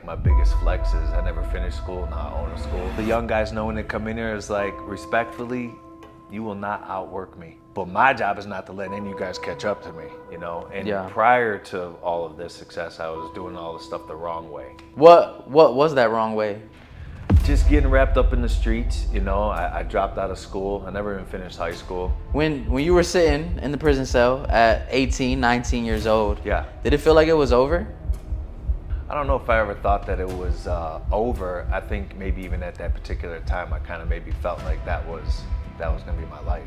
My biggest flex is I never finished school, now I own a school. The young guys know when they come in here is like, respectfully, you will not outwork me. But my job is not to let any of you guys catch up to me, you know? And prior to all of this success, I was doing all this stuff the wrong way. What was that wrong way? Just getting wrapped up in the streets, you know? I dropped out of school. I never even finished high school. When you were sitting in the prison cell at 18, 19 years old, did it feel like it was over? I don't know if I ever thought that it was over. I think maybe even at that particular time, I kind of maybe felt like that was gonna be my life.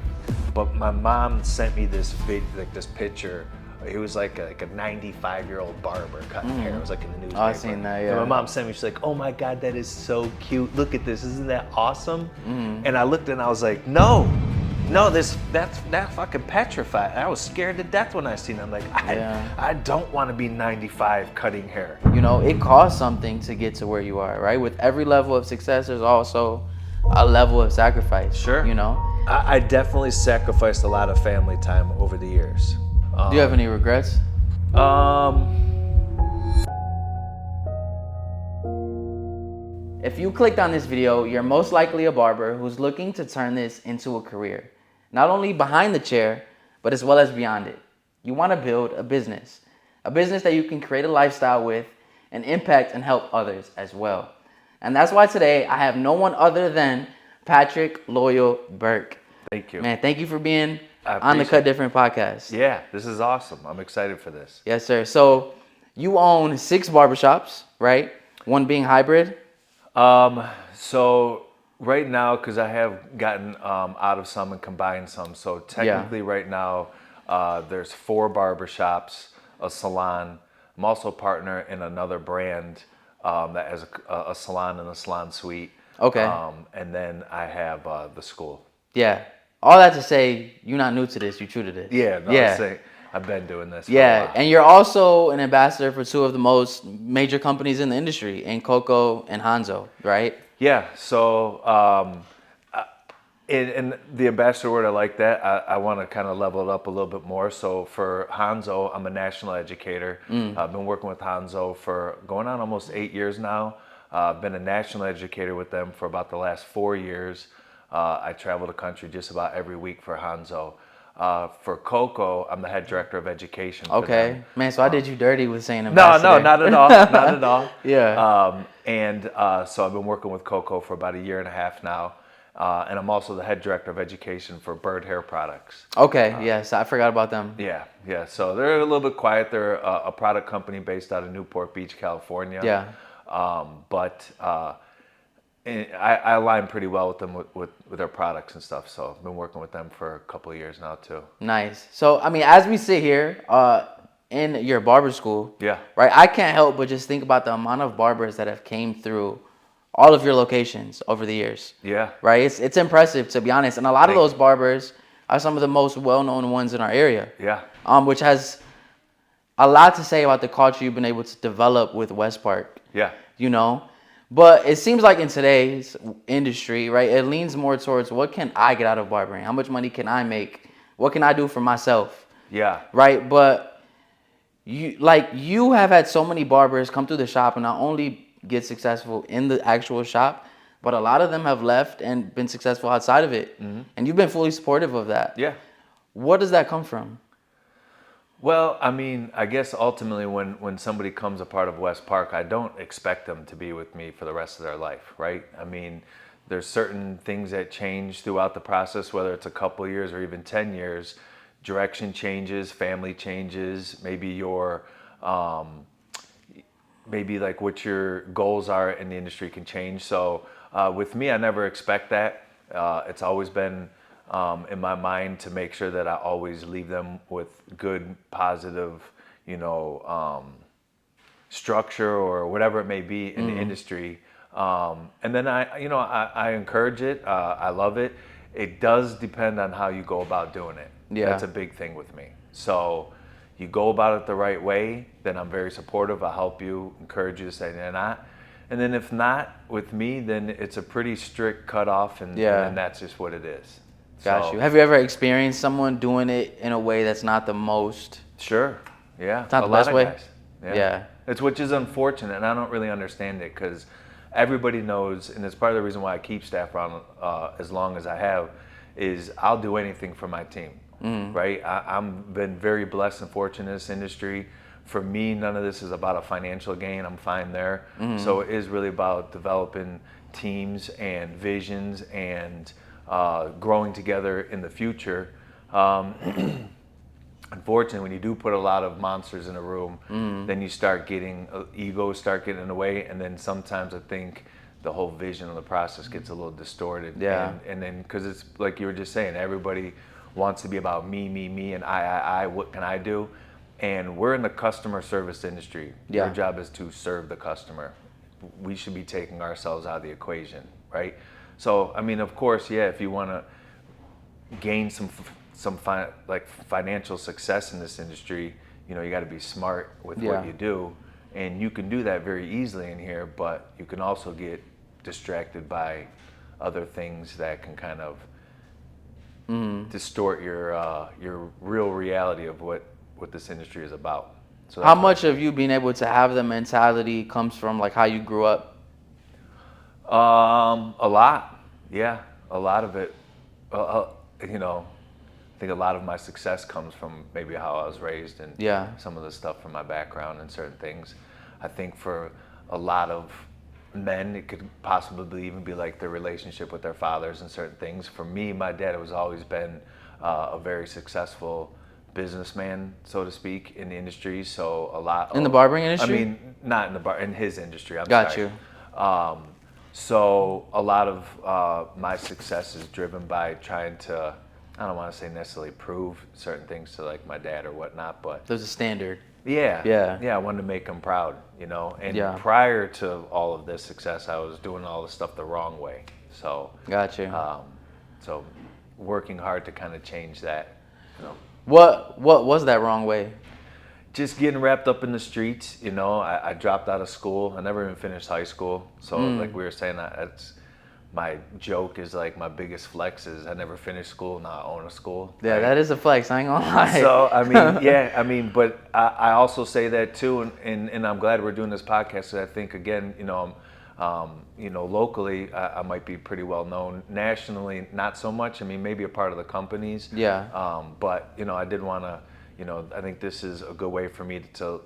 But my mom sent me this picture. It was like a 95-year-old barber cutting hair. It was like in the newspaper. Oh, I seen that, yeah. And my mom sent me, she's like, oh my God, that is so cute. Look at this, isn't that awesome? And I looked and I was like, no, that's fucking petrified. I was scared to death when I seen it. I'm like, I don't want to be 95 cutting hair. You know, it costs something to get to where you are, right? With every level of success, there's also a level of sacrifice. Sure. You know? I definitely sacrificed a lot of family time over the years. Do you have any regrets? If you clicked on this video, you're most likely a barber who's looking to turn this into a career. Not only behind the chair, but as well as beyond it. You want to build a business that you can create a lifestyle with and impact and help others as well. And that's why today I have no one other than Patrick Loyal Burke. Thank you. Man, thank you for being on the Cut Different podcast. Yeah, this is awesome. I'm excited for this. Yes, sir. So you own 6 barbershops, right? One being hybrid. So right now, because I have gotten out of some and combined some, so technically right now there's 4 barbershops, a salon. I'm also a partner in another brand that has a salon and a salon suite. Okay. And then I have the school. Yeah. All that to say, you're not new to this. You're true to this. Yeah. No, I've been doing this for a while. And you're also an ambassador for 2 of the most major companies in the industry, in Cocco and Hanzo, right? Yeah. So, in the ambassador word, I like that. I want to kind of level it up a little bit more. So for Hanzo, I'm a national educator. I've been working with Hanzo for going on almost 8 years now. I've been a national educator with them for about the last 4 years. I travel the country just about every week for Hanzo. For Cocco, I'm the head director of education. Okay, for them. Man, so I did you dirty with saying ambassador. No, not at all, not at all. Yeah. So I've been working with Cocco for about 1.5 years now, and I'm also the head director of education for Byrd Hair Products. Okay, yes, I forgot about them. Yeah. So they're a little bit quiet. They're a product company based out of Newport Beach, California. Yeah. But I align pretty well with them with their products and stuff. So I've been working with them for a couple of years now too. Nice. So I mean, as we sit here in your barber school, right? I can't help but just think about the amount of barbers that have came through all of your locations over the years. Yeah. Right. It's impressive, to be honest, and a lot of those barbers are some of the most well-known ones in our area. Yeah. Which has a lot to say about the culture you've been able to develop with West Park. Yeah. You know. But it seems like in today's industry, right, it leans more towards what can I get out of barbering? How much money can I make? What can I do for myself? Yeah. Right? But you have had so many barbers come through the shop and not only get successful in the actual shop, but a lot of them have left and been successful outside of it. Mm-hmm. And you've been fully supportive of that. Yeah. What does that come from? Well, I mean, I guess ultimately when somebody comes a part of West Park, I don't expect them to be with me for the rest of their life, right? I mean, there's certain things that change throughout the process, whether it's a couple of years or even 10 years. Direction changes, family changes, maybe your, maybe like what your goals are in the industry can change. So with me, I never expect that. It's always been in my mind to make sure that I always leave them with good, positive, structure or whatever it may be in the industry. And then I encourage it. I love it. It does depend on how you go about doing it. Yeah. That's a big thing with me. So you go about it the right way, then I'm very supportive. I'll help you, encourage you to say they're not. And then if not with me, then it's a pretty strict cutoff, and that's just what it is. Got you. Have you ever experienced someone doing it in a way that's not the most? Sure. Yeah. It's not the best way. Guys. Yeah. It's which is unfortunate, and I don't really understand it because everybody knows, and it's part of the reason why I keep staff around as long as I have, is I'll do anything for my team, right? I'm been very blessed and fortunate in this industry. For me, none of this is about a financial gain. I'm fine there. So it is really about developing teams and visions and growing together in the future. Unfortunately, when you do put a lot of monsters in a room, then you start getting egos start getting in the way, and then sometimes I think the whole vision of the process gets a little distorted. Yeah. And then because it's like you were just saying, everybody wants to be about me, and I. What can I do? And we're in the customer service industry. Yeah. Your job is to serve the customer. We should be taking ourselves out of the equation, right? So I mean, of course, yeah. If you want to gain some financial success in this industry, you know, you got to be smart with what you do, and you can do that very easily in here. But you can also get distracted by other things that can kind of distort your real reality of what this industry is about. So how much of you being able to have the mentality comes from like how you grew up? A lot, yeah, a lot of it. You know, I think a lot of my success comes from maybe how I was raised and some of the stuff from my background and certain things. I think for a lot of men, it could possibly even be like their relationship with their fathers and certain things. For me, my dad has always been a very successful businessman, so to speak, in the industry. So a lot in the barbering industry. I mean, not in the in his industry. Got you. So a lot of my success is driven by trying to, I don't want to say necessarily prove certain things to like my dad or whatnot, but there's a standard. Yeah. I wanted to make him proud, you know. And prior to all of this success, I was doing all this stuff the wrong way. So got you. So working hard to kind of change that, you know. What was that wrong way? Just getting wrapped up in the streets, you know. I dropped out of school. I never even finished high school. So like we were saying, that's my joke is like my biggest flex is I never finished school, now I own a school. Yeah, right? that is a flex. I ain't gonna lie. So I mean, but I also say that too, and I'm glad we're doing this podcast. Because I think again, you know, locally I might be pretty well known. Nationally, not so much. I mean, maybe a part of the companies. Yeah. But you know, I did want to, you know, I think this is a good way for me to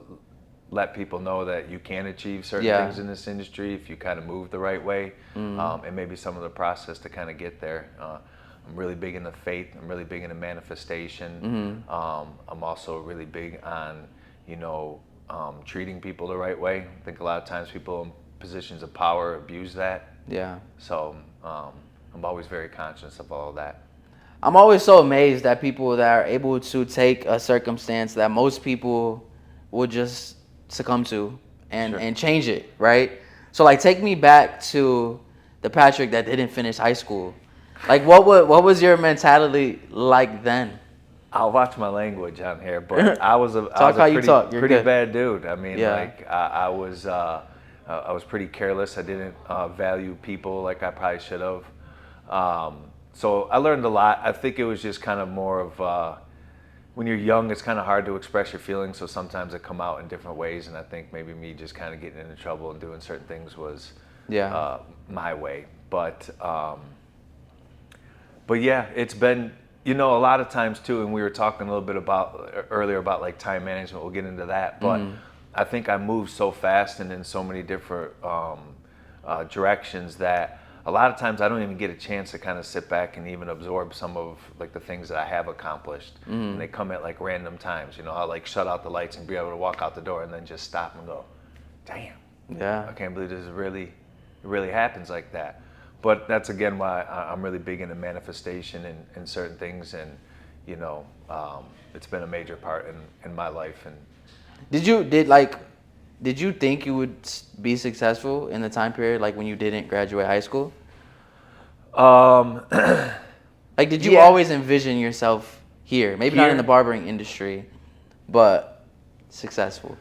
let people know that you can achieve certain things in this industry if you kind of move the right way, and maybe some of the process to kind of get there. I'm really big into faith. I'm really big into manifestation. I'm also really big on, you know, treating people the right way. I think a lot of times people in positions of power abuse that. Yeah. So I'm always very conscious of all of that. I'm always so amazed at people that are able to take a circumstance that most people would just succumb to and change it, right? So like take me back to the Patrick that didn't finish high school. Like what was your mentality like then? I'll watch my language on here, but I was a pretty bad dude. I mean, like I was pretty careless. I didn't value people like I probably should have. So I learned a lot. I think it was just kind of more of when you're young, it's kind of hard to express your feelings. So sometimes they come out in different ways. And I think maybe me just kind of getting into trouble and doing certain things was my way. But yeah, it's been, you know, a lot of times too. And we were talking a little bit about earlier about like time management. We'll get into that. But I think I moved so fast and in so many different directions that a lot of times I don't even get a chance to kind of sit back and even absorb some of like the things that I have accomplished. And they come at like random times, you know, I'll like shut out the lights and be able to walk out the door and then just stop and go, damn, I can't believe this it really happens like that. But that's again why I'm really big into manifestation and certain things, and you know, it's been a major part in my life. And did you think you would be successful in the time period like when you didn't graduate high school? Like did you always envision yourself here? Maybe not in the barbering industry, but successful.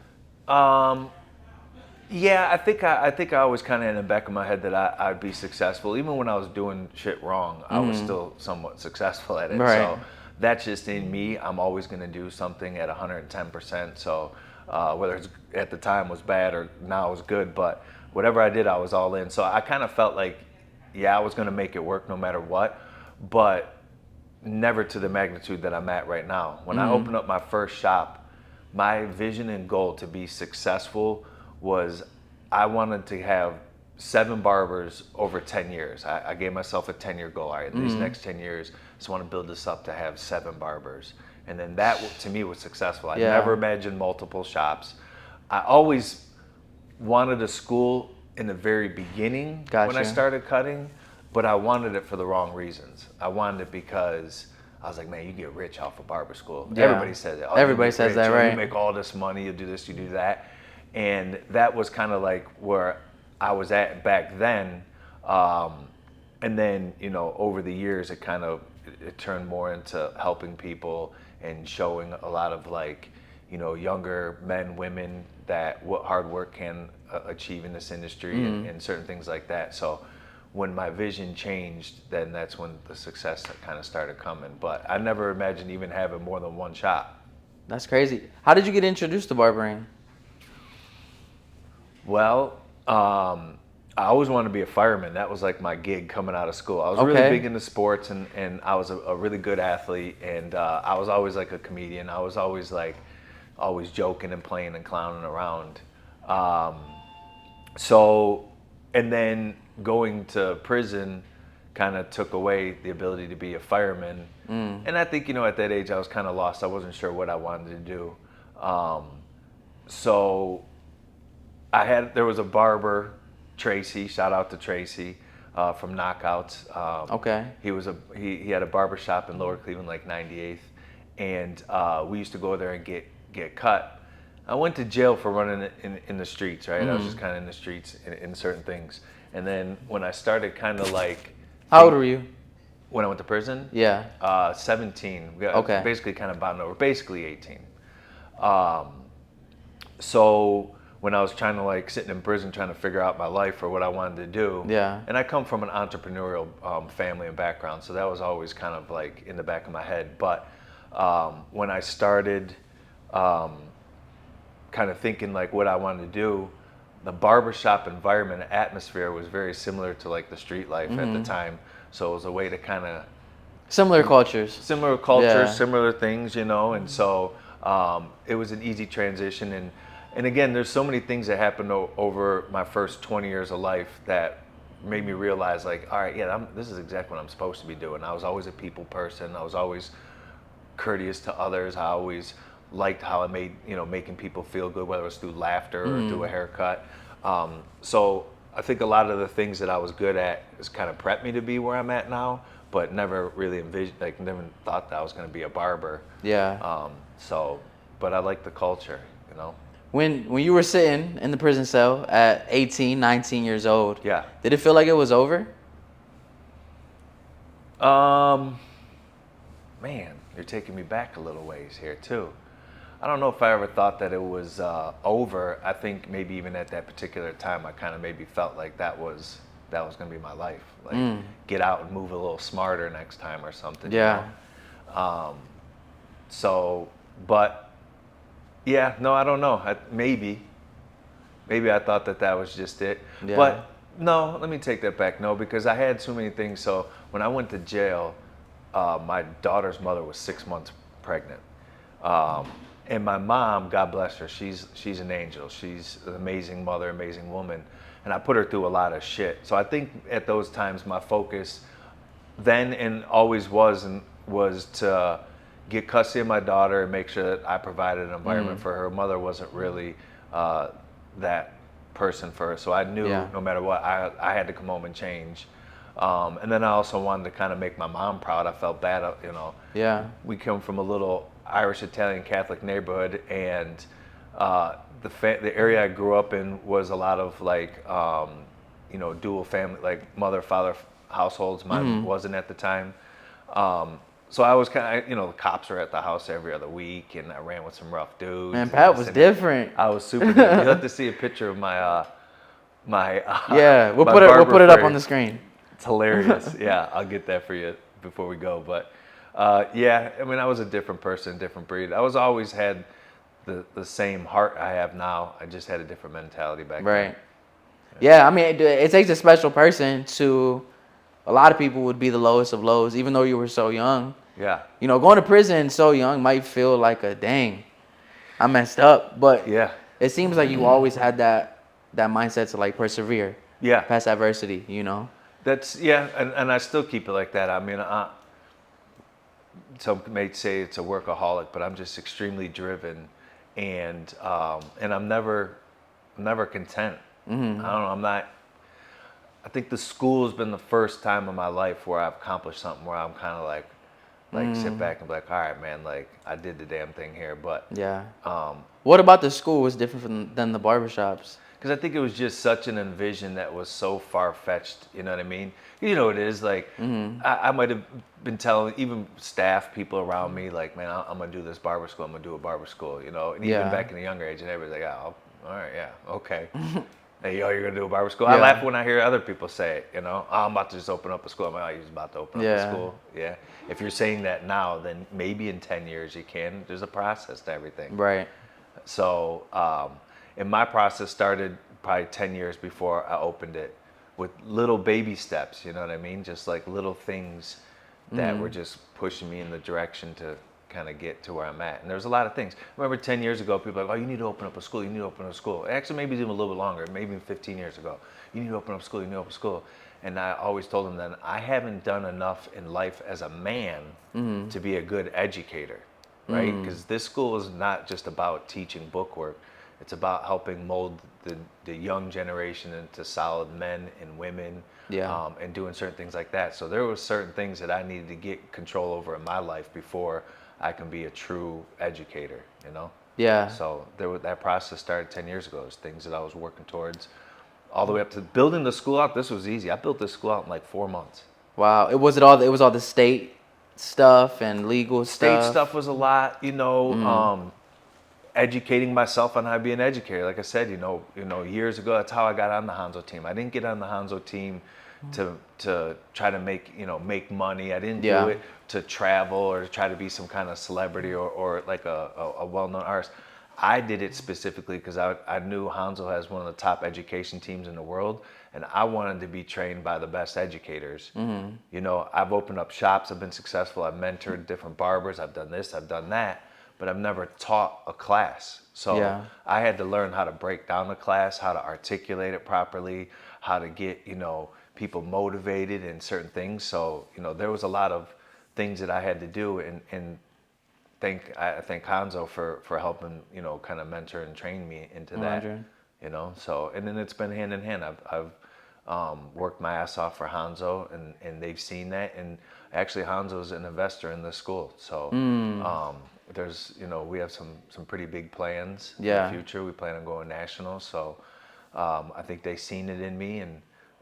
Yeah, I think I always kind of in the back of my head that I'd be successful. Even when I was doing shit wrong, I was still somewhat successful at it. Right. So that's just in me. I'm always going to do something at 110%. So whether it's at the time was bad or now is good. But whatever I did, I was all in. So I kind of felt like, yeah, I was going to make it work no matter what, but never to the magnitude that I'm at right now. When I opened up my first shop, my vision and goal to be successful was I wanted to have 7 barbers over 10 years. I gave myself a 10-year goal. All right, these next 10 years, I just want to build this up to have 7 barbers. And then that, to me, was successful. I never imagined multiple shops. I always wanted a school in the very beginning when I started cutting, but I wanted it for the wrong reasons. I wanted it because I was like, man, you get rich off of barber school. Yeah. Everybody says that. Oh, everybody says that, right? You make all this money, you do this, you do that. And that was kind of like where I was at back then. And then, you know, over the years, it turned more into helping people and showing a lot of, like, you know, younger men, women, that what hard work can achieve in this industry and certain things like that. So when my vision changed, then that's when the success kind of started coming. But I never imagined even having more than one shop. That's crazy. How did you get introduced to barbering? Well, I always wanted to be a fireman. That was like my gig coming out of school. I was really big into sports, and I was a really good athlete, and I was always like a comedian. I was always joking and playing and clowning around. And then going to prison kind of took away the ability to be a fireman. And I think, you know, at that age I was kind of lost. I wasn't sure what I wanted to do. So there was a barber, Tracy, shout out to Tracy, from Knockouts. He had a barber shop in Lower Cleveland, like 98th, and we used to go there and get cut. I went to jail for running in the streets, right? I was just kind of in the streets in certain things. And then when I started kind of like... How old were you? When I went to prison? Yeah. 17. Basically kind of bottomed over. Basically 18. So when I was trying to, like, sitting in prison trying to figure out my life or what I wanted to do. Yeah. And I come from an entrepreneurial family and background, so that was always kind of like in the back of my head. But when I started kind of thinking like what I wanted to do, the barbershop environment atmosphere was very similar to like the street life at the time. So it was a way to kind of... Similar cultures, similar things, you know. And so it was an easy transition. And again, there's so many things that happened over my first 20 years of life that made me realize, like, all right, yeah, this is exactly what I'm supposed to be doing. I was always a people person. I was always courteous to others. I always liked how I made, you know, making people feel good, whether it was through laughter or through a haircut. So I think a lot of the things that I was good at has kind of prepped me to be where I'm at now, but never really envisioned, like, never thought that I was going to be a barber. Yeah. But I like the culture, you know. When you were sitting in the prison cell at 18, 19 years old, yeah, did it feel like it was over? Man, you're taking me back a little ways here too. I don't know if I ever thought that it was over. I think maybe even at that particular time, I kind of maybe felt like that was going to be my life. Like, get out and move a little smarter next time or something. Yeah. You know? But yeah, no, I don't know. Maybe I thought that was just it. Yeah. But no, let me take that back. No, because I had too many things. So when I went to jail, my daughter's mother was 6 months pregnant. And my mom, God bless her, she's an angel. She's an amazing mother, amazing woman. And I put her through a lot of shit. So I think at those times my focus then and always was to get custody of my daughter and make sure that I provided an environment for her. Her mother wasn't really that person for her. So I knew no matter what, I had to come home and change. And then I also wanted to kind of make my mom proud. I felt bad, you know. Yeah. We come from a little Irish Italian Catholic neighborhood, and the area I grew up in was a lot of like you know, dual family, like mother father households. Mine wasn't at the time, so I was kind of, you know, the cops were at the house every other week, and I ran with some rough dudes. Man, Pat was different. I was super different. You'll have to see a picture of my yeah, we'll my put it up on the screen. It's hilarious. Yeah, I'll get that for you before we go. But yeah, I mean, I was a different person, different breed. I was always had the same heart I have now. I just had a different mentality back then. Right. Yeah, I mean, it takes a special person to. A lot of people would be the lowest of lows, even though you were so young. Yeah. You know, going to prison so young might feel like a dang, I messed up. But Yeah. it seems like you always had that mindset to like persevere Yeah. past adversity. You know. That's and I still keep it like that. I mean, some may say it's a workaholic, but I'm just extremely driven, and I'm never content. I don't know. I'm not. I think the school has been the first time in my life where I've accomplished something where I'm kind of like sit back and be like, all right, man, like I did the damn thing here. But Yeah. What about the school was different than the barbershops? because I think it was just such an envision that was so far fetched. You know what I mean? You know, it is like I might have been telling even staff, people around me, like, man, I'm gonna do this barber school. I'm gonna do a barber school. You know, and even Yeah. back in the younger age, and everybody's like, oh, all right, yeah, okay. Hey, yo, you're gonna do a barber school? I Yeah. laugh when I hear other people say it. You know, oh, I'm about to just open up a school. I'm like, oh, you're about to open up a Yeah. school. Yeah. If you're saying that now, then maybe in 10 years you can. There's a process to everything. Right. So, and my process started probably 10 years before I opened it with little baby steps, you know what I mean? Just like little things that were just pushing me in the direction to kind of get to where I'm at. And there's a lot of things. I remember 10 years ago, people were like, oh, you need to open up a school. You need to open up a school. Actually, maybe even a little bit longer, maybe 15 years ago. You need to open up a school. You need to open a school. And I always told them that I haven't done enough in life as a man to be a good educator, right? Because this school is not just about teaching bookwork. It's about helping mold the young generation into solid men and women, Yeah. and doing certain things like that. So there were certain things that I needed to get control over in my life before I can be a true educator, you know? Yeah. So that process started 10 years ago. It was things that I was working towards all the way up to building the school out. This was easy. I built this school out in like 4 months. Wow. It was all the state stuff and legal State stuff. stuff was a lot, you know, educating myself on how to be an educator. Like I said, you know, years ago, that's how I got on the Hanzo team. I didn't get on the Hanzo team to try to make money. I didn't Yeah. do it to travel or to try to be some kind of celebrity or like a well-known artist. I did it specifically because I knew Hanzo has one of the top education teams in the world, and I wanted to be trained by the best educators. You know, I've opened up shops, I've been successful, I've mentored different barbers, I've done this, I've done that, but I've never taught a class. So Yeah. I had to learn how to break down the class, how to articulate it properly, how to get, people motivated in certain things. So, there was a lot of things that I had to do, and I thank Hanzo for helping, kind of mentor and train me into that. 100. So, and then it's been hand in hand. I've worked my ass off for Hanzo, and they've seen that. And actually, Hanzo's an investor in the school. So, there's, we have some pretty big plans in Yeah. the future. We plan on going national. So, I think they've seen it in me,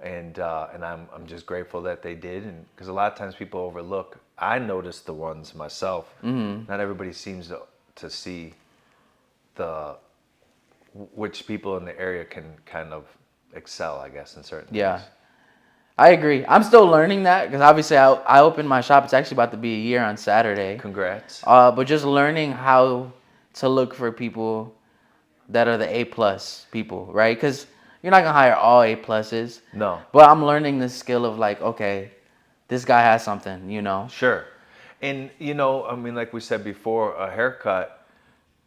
and I'm just grateful that they did. And because a lot of times people overlook, I noticed the ones myself. Not everybody seems to see which people in the area can kind of excel, I guess, in certain things. I agree. I'm still learning that because obviously I opened my shop. It's actually about to be a year on Saturday. Congrats. But just learning how to look for people that are the A+ people, right? Because you're not gonna hire all A+s. No. But I'm learning the skill of like, okay, this guy has something. Sure. And, I mean, like we said before, a haircut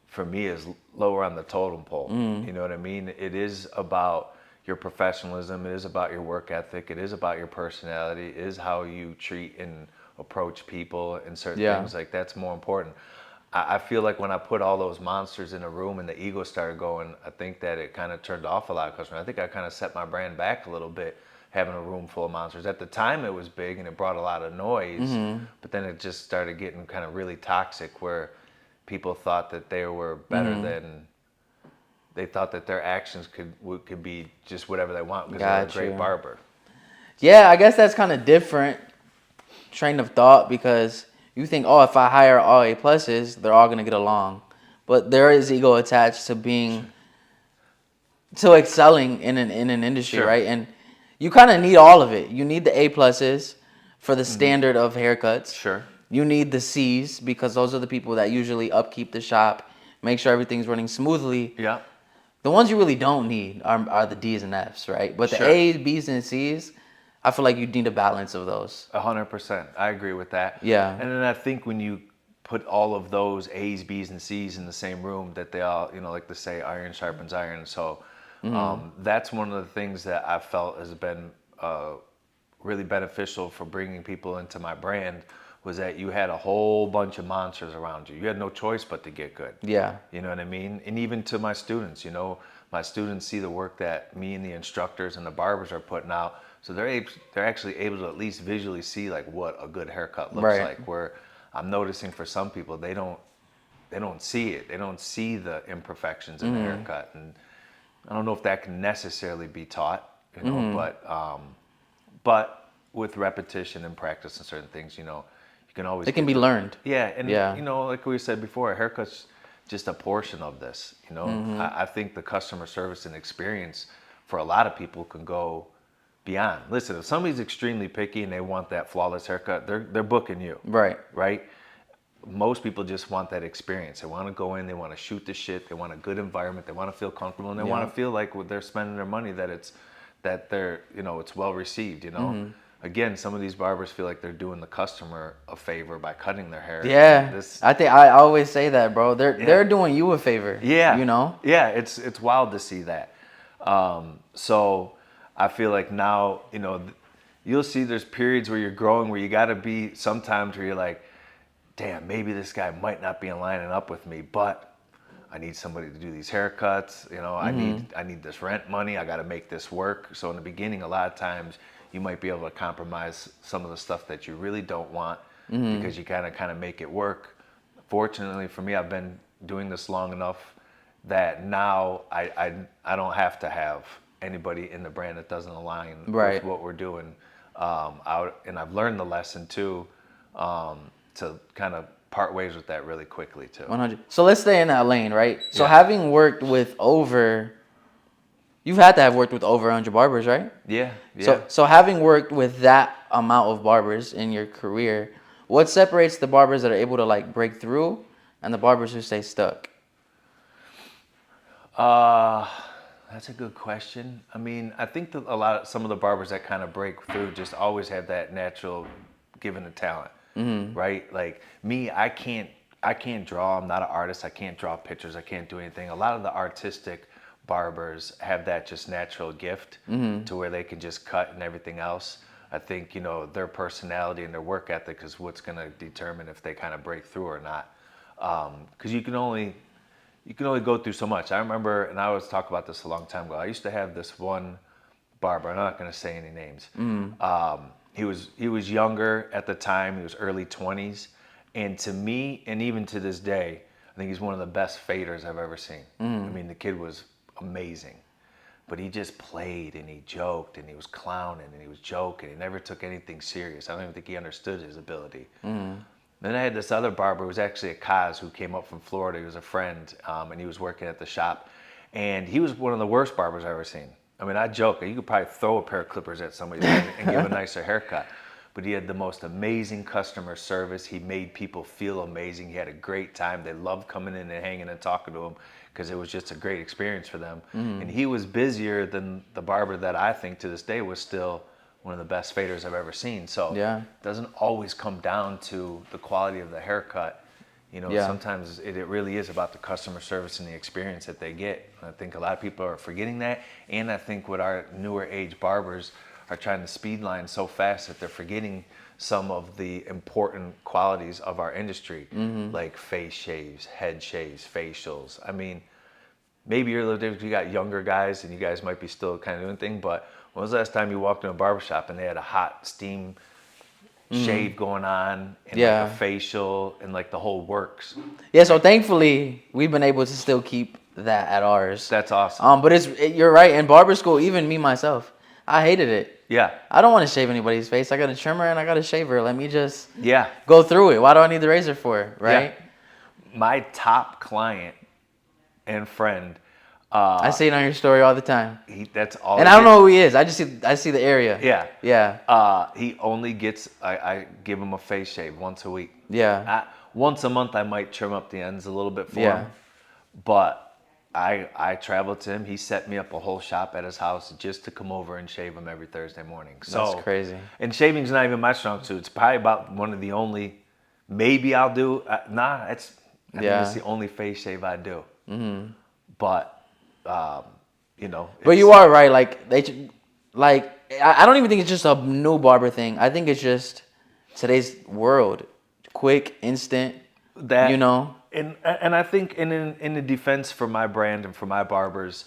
for me is lower on the totem pole. You know what I mean? It is about your professionalism. It is about your work ethic. It is about your personality. It is how you treat and approach people and certain things. Like, that's more important. I feel like when I put all those monsters in a room and the ego started going, I think that it kind of turned off a lot of customers. I think I kind of set my brand back a little bit, having a room full of monsters. At the time, it was big and it brought a lot of noise, but then it just started getting kind of really toxic where people thought that they were better than, they thought that their actions could be just whatever they want because they're a great barber. Yeah, I guess that's kind of different train of thought because you think, oh, if I hire all A+s, they're all gonna get along, but there is ego attached to excelling in an industry, right? And you kind of need all of it. You need the A+s for the standard of haircuts. Sure. You need the C's because those are the people that usually upkeep the shop, make sure everything's running smoothly. Yeah. The ones you really don't need are the D's and F's, right? But the Sure. A's, B's, and C's, I feel like you need a balance of those. 100%. I agree with that. Yeah. And then I think when you put all of those A's, B's, and C's in the same room, that they all, like they say, iron sharpens iron. So that's one of the things that I felt has been really beneficial for bringing people into my brand, was that you had a whole bunch of monsters around you. You had no choice but to get good. Yeah. You know what I mean? And even to my students, my students see the work that me and the instructors and the barbers are putting out. So they're actually able to at least visually see like what a good haircut looks like. Where I'm noticing for some people, they don't see it. They don't see the imperfections in the haircut. And I don't know if that can necessarily be taught, but with repetition and practice and certain things, you can always. It can be learned. Yeah, and like we said before, a haircut's just a portion of this. I think the customer service and experience for a lot of people can go beyond. Listen, if somebody's extremely picky and they want that flawless haircut, they're booking you. Right. Most people just want that experience. They want to go in, they want to shoot the shit, they want a good environment, they want to feel comfortable, and they want to feel like when they're spending their money that it's well received. Again, some of these barbers feel like they're doing the customer a favor by cutting their hair. Yeah, I think I always say that, bro. They're doing you a favor. Yeah, Yeah, it's wild to see that. So I feel like now, you'll see there's periods where you're growing, where you got to be sometimes where you're like, damn, maybe this guy might not be lining up with me, but I need somebody to do these haircuts. I need this rent money. I got to make this work. So in the beginning, a lot of times you might be able to compromise some of the stuff that you really don't want because you kind of make it work. Fortunately for me, I've been doing this long enough that now I don't have to have anybody in the brand that doesn't align with what we're doing out. And I've learned the lesson too, to kind of part ways with that really quickly too. 100. So let's stay in that lane, right? So having worked with you've had to have worked with over 100 barbers, right? Yeah. So having worked with that amount of barbers in your career, what separates the barbers that are able to like break through and the barbers who stay stuck? That's a good question. I mean, I think that some of the barbers that kind of break through just always have that natural given the talent, right? Like me, I can't draw. I'm not an artist. I can't draw pictures. I can't do anything. A lot of the artistic barbers have that just natural gift to where they can just cut and everything else. I think, their personality and their work ethic is what's going to determine if they kind of break through or not. Because you can only go through so much. I remember, and I always talk about this a long time ago, I used to have this one barber, I'm not going to say any names. He was younger at the time. He was early 20s. And to me, and even to this day, I think he's one of the best faders I've ever seen. I mean, the kid was amazing. But he just played and he joked and he was clowning and he was joking. He never took anything serious. I don't even think he understood his ability. Then I had this other barber who was actually a Kaz who came up from Florida. He was a friend, and he was working at the shop. And he was one of the worst barbers I've ever seen. I mean, I joke, you could probably throw a pair of clippers at somebody and give a nicer haircut. But he had the most amazing customer service. He made people feel amazing. He had a great time. They loved coming in and hanging and talking to him because it was just a great experience for them. And he was busier than the barber that I think to this day was still one of the best faders I've ever seen. So it doesn't always come down to the quality of the haircut. Sometimes it really is about the customer service and the experience that they get. And I think a lot of people are forgetting that. And I think with our newer age barbers are trying to speed line so fast that they're forgetting some of the important qualities of our industry, like face shaves, head shaves, facials. I mean, maybe you're a little different. You got younger guys and you guys might be still kind of doing things, but when was the last time you walked in a barbershop and they had a hot steam shave going on and like a facial and like the whole works? Yeah, so thankfully we've been able to still keep that at ours. That's awesome. But you're right, in barber school, even me myself, I hated it. Yeah. I don't want to shave anybody's face. I got a trimmer and I got a shaver. Let me just Yeah. go through it. Why do I need the razor for? Right? Yeah. My top client and friend, I see it on your story all the time. That's all. And I don't know who he is. I see the area. Yeah. Yeah. He only gets, I give him a face shave once a week. Yeah. Once a month I might trim up the ends a little bit for him. But I traveled to him. He set me up a whole shop at his house just to come over and shave him every Thursday morning. So That's crazy. And shaving's not even my strong suit. It's probably about one of the only, maybe I'll do. I think it's the only face shave I do. Mm-hmm. But you know. But you are right. I don't even think it's just a new barber thing. I think it's just today's world, quick, instant. That, you know. And I think in the defense for my brand and for my barbers,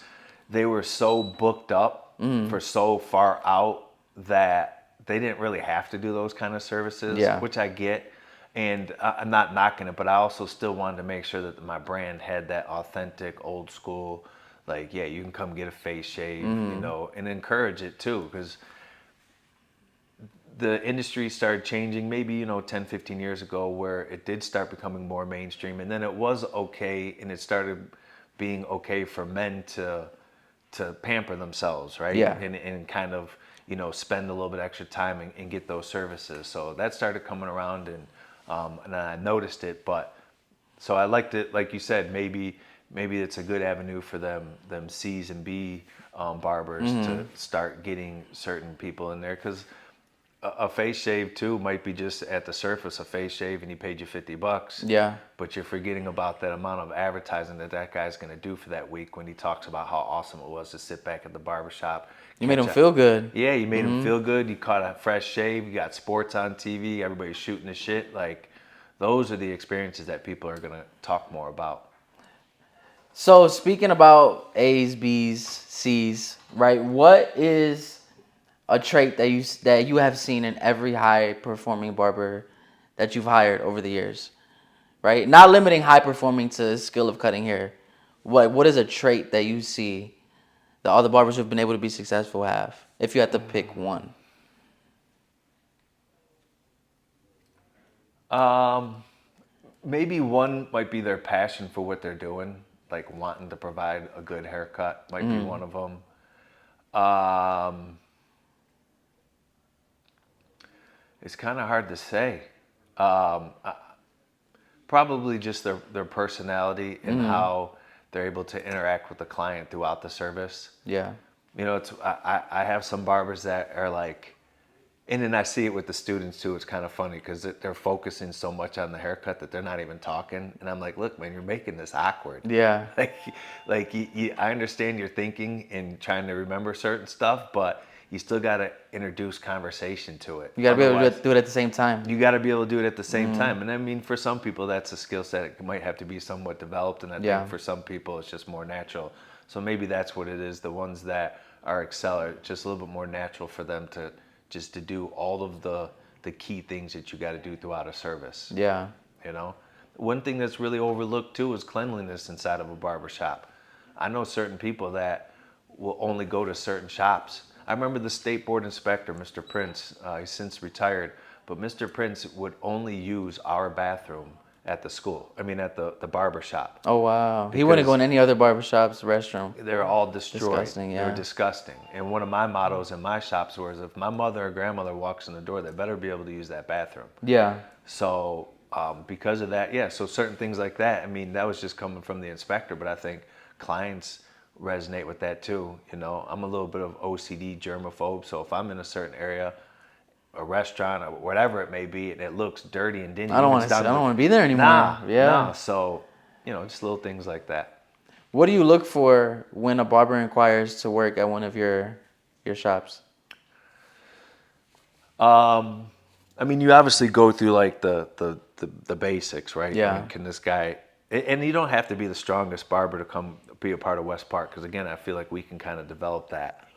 they were so booked up for so far out that they didn't really have to do those kind of services, which I get. And I'm not knocking it, but I also still wanted to make sure that my brand had that authentic, old school, like, yeah, you can come get a face shave, you know, and encourage it too, because the industry started changing maybe, you know, 10, 15 years ago, where it did start becoming more mainstream, and then it was okay, and it started being okay for men to pamper themselves, right? Yeah. And kind of, you know, spend a little bit extra time and get those services. So that started coming around, and I noticed it. But so I liked it, like you said, maybe it's a good avenue for them C's and B barbers to start getting certain people in there, because a face shave too might be just at the surface a face shave and he paid you $50. Yeah. But you're forgetting about that amount of advertising that guy's going to do for that week when he talks about how awesome it was to sit back at the barbershop. You made him feel good. Yeah, you made him feel good. You caught a fresh shave. You got sports on TV. Everybody's shooting the shit. Like, those are the experiences that people are going to talk more about. So speaking about A's, B's, C's, right? What is a trait that you have seen in every high performing barber that you've hired over the years, right? Not limiting high performing to the skill of cutting hair. What is a trait that you see that all the barbers who've been able to be successful have, if you had to pick one? Maybe one might be their passion for what they're doing, like wanting to provide a good haircut might be one of them. It's kind of hard to say. Probably just their personality and how they're able to interact with the client throughout the service. Yeah. You know, I have some barbers that are like, and then I see it with the students too. It's kind of funny because they're focusing so much on the haircut that they're not even talking. And I'm like, look, man, you're making this awkward. Yeah. I understand your thinking and trying to remember certain stuff, but you still got to introduce conversation to it. You got to be able to do it at the same time. You got to be able to do it at the same time. And I mean, for some people, that's a skill set. It might have to be somewhat developed. And I think for some people, it's just more natural. So maybe that's what it is. The ones that are exceller, just a little bit more natural for them to just to do all of the key things that you got to do throughout a service. Yeah. You know, one thing that's really overlooked too is cleanliness inside of a barber shop. I know certain people that will only go to certain shops. I remember the state board inspector, Mr. Prince, he's since retired, but Mr. Prince would only use our bathroom at the school. I mean, at the barber shop. Oh, wow. He wouldn't go in any other barbershop's restroom. They're all destroyed. Disgusting, yeah. They're disgusting. And one of my mottos in my shops was, if my mother or grandmother walks in the door, they better be able to use that bathroom. Yeah. So because of that, yeah, so certain things like that, I mean, that was just coming from the inspector, but I think clients resonate with that too. You know, I'm a little bit of OCD germaphobe, so if I'm in a certain area, a restaurant or whatever it may be, and it looks dirty and dingy, I don't want to be there anymore. Nah. So, you know, just little things like that. What do you look for when a barber inquires to work at one of your shops? I mean, you obviously go through like the basics, right? Yeah. I mean, can this guy, and you don't have to be the strongest barber to come be a part of West Park, because again, I feel like we can kind of develop that.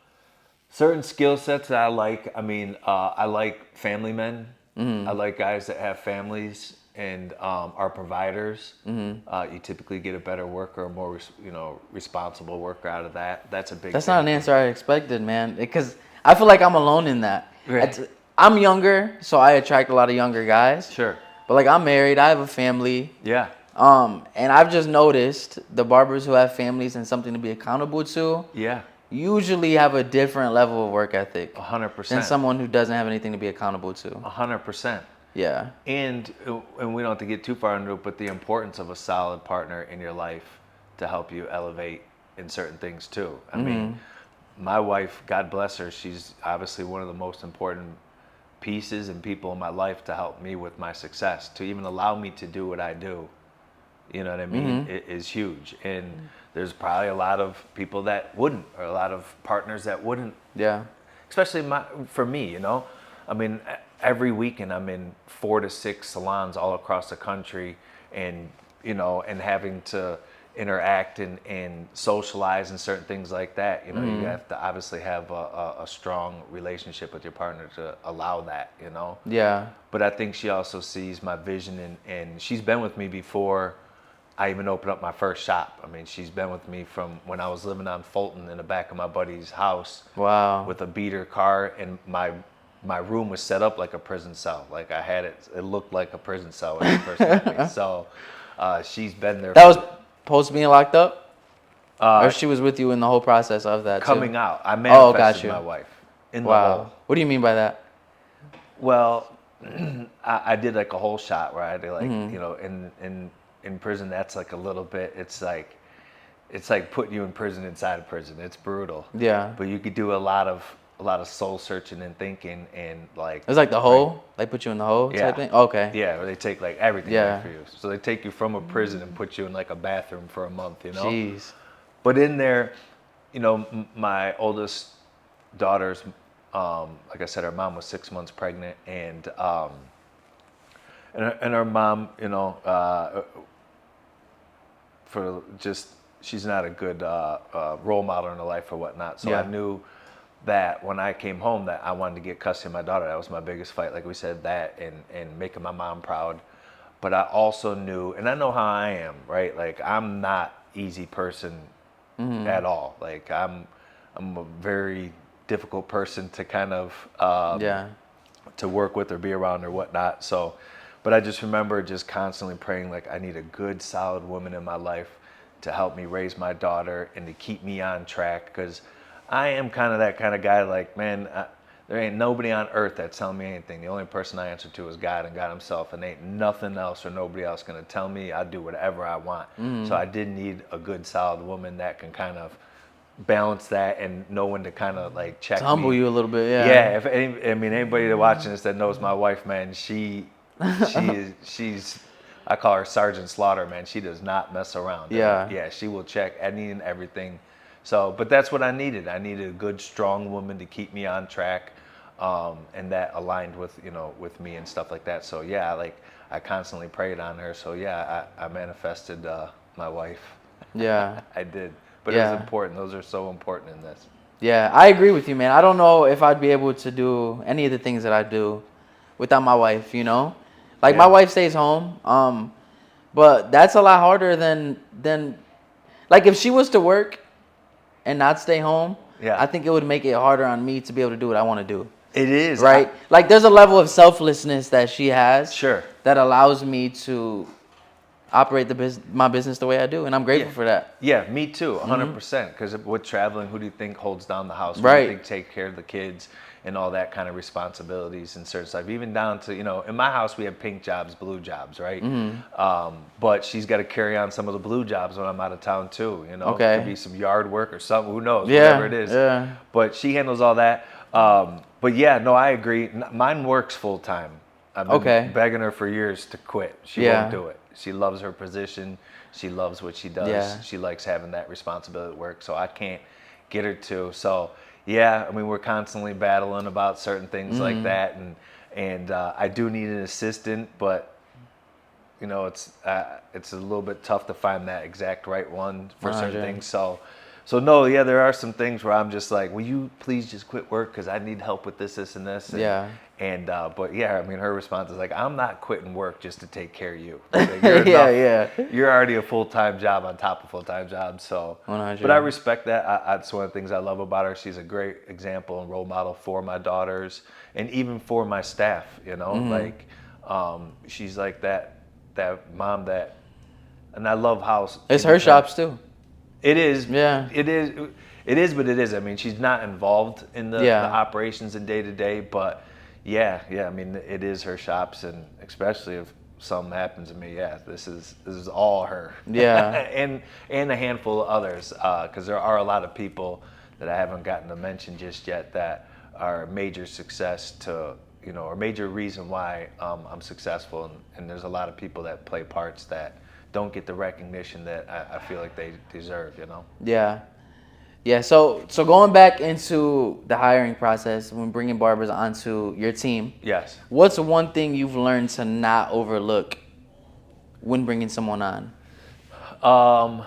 Certain skill sets that I like, I mean, I like family men. I like guys that have families and are providers. You typically get a better worker, a more responsible worker out of that. That's a big That's thing. not an answer I expected, man, because I feel like I'm alone in that. Right. I'm younger, so I attract a lot of younger guys. Sure. But like, I'm married, I have a family. Yeah. And I've just noticed the barbers who have families and something to be accountable to, Yeah. usually have a different level of work ethic 100%. than someone who doesn't have anything to be accountable to. 100%. Yeah. And we don't have to get too far into it, but the importance of a solid partner in your life to help you elevate in certain things too. I mean, my wife, God bless her, she's obviously one of the most important pieces and people in my life to help me with my success, to even allow me to do what I do. You know what I mean? It is huge. And there's probably a lot of people that wouldn't, or a lot of partners that wouldn't. Yeah. Especially for me, I mean, every weekend I'm in 4 to 6 salons all across the country, and and having to interact and socialize and certain things like that. You have to obviously have a strong relationship with your partner to allow that. Yeah. But I think she also sees my vision, and she's been with me before I even opened up my first shop. I mean, she's been with me from when I was living on Fulton in the back of my buddy's house. Wow. With a beater car, and my room was set up like a prison cell. Like I had it looked like a prison cell when she first met me. So she's been there. That was post being locked up? Or she was with you in the whole process of that coming too? out. I manifested got you. my wife in the Wow. hole. What do you mean by that? Well, I did like a whole shot where I did like in prison. That's like a little bit. It's like putting you in prison inside of prison. It's brutal. Yeah. But you could do a lot of soul searching and thinking, and like It's like the hole? They put you in the hole type thing? Okay. Yeah, where they take like everything Yeah. away for you. So they take you from a prison and put you in like a bathroom for a month, Jeez. But in there, my oldest daughter's, like I said, her mom was 6 months pregnant, and her mom, for just, she's not a good role model in her life or whatnot. So I knew that when I came home that I wanted to get custody of my daughter. That was my biggest fight, like we said, that and making my mom proud. But I also knew, and I know how I am, right? Like I'm not easy person at all. Like I'm a very difficult person to kind of to work with or be around or whatnot. So, but I just remember just constantly praying, like I need a good, solid woman in my life to help me raise my daughter and to keep me on track, because I am kind of that kind of guy. Like, man, there ain't nobody on earth that's telling me anything. The only person I answer to is God and God himself, and ain't nothing else or nobody else gonna tell me. I do whatever I want. So I did need a good, solid woman that can kind of balance that and know when to kind of like check To humble me. you a little bit, yeah. Yeah, anybody that watching this that knows my wife, man, she's I call her Sergeant Slaughter, man. She does not mess around. Yeah. Yeah, she will check any and everything. So, but that's what I needed. I needed a good, strong woman to keep me on track, and that aligned with with me and stuff like that. So yeah, like I constantly prayed on her. So yeah, I manifested my wife. Yeah. I did. But it was important. Those are so important in this. Yeah, I agree with you, man. I don't know if I'd be able to do any of the things that I do without my wife, Like my wife stays home, but that's a lot harder than like if she was to work and not stay home, I think it would make it harder on me to be able to do what I want to do. It is. Right? Like there's a level of selflessness that she has. Sure. That allows me to operate my business the way I do, and I'm grateful for that. Yeah, me too, 100%. Because with traveling, who do you think holds down the house? Who Right. do you think take care of the kids and all that kind of responsibilities and certain stuff? Even down to in my house we have pink jobs, blue jobs, right? But she's got to carry on some of the blue jobs when I'm out of town too. Okay. It could be some yard work or something. Who knows? Yeah, Whatever it is. yeah. But she handles all that. But yeah, no, I agree. Mine works full time. I've been begging her for years to quit. She won't do it. She loves her position. She loves what she does. Yeah. She likes having that responsibility at work. So I can't get her to. So yeah, I mean, we're constantly battling about certain things like that. And I do need an assistant, but it's a little bit tough to find that exact right one for certain things. So no, yeah, there are some things where I'm just like, will you please just quit work because I need help with this, and this. And but yeah, I mean, her response is like, I'm not quitting work just to take care of you. Like, you're already a full-time job on top of full-time job. So, 100. But I respect that. That's one of the things I love about her. She's a great example and role model for my daughters and even for my staff. Like she's like that mom that, and I love how it's her shops too. It is. Yeah. It is, but it is. I mean, she's not involved in the operations and day to day, but yeah. I mean, it is her shops, and especially if something happens to me, yeah, this is all her. Yeah. and a handful of others, because there are a lot of people that I haven't gotten to mention just yet that are a major success to, or major reason why I'm successful. And there's a lot of people that play parts that don't get the recognition that I feel like they deserve. Yeah. Yeah, so going back into the hiring process, when bringing barbers onto your team, Yes. what's one thing you've learned to not overlook when bringing someone on? Um,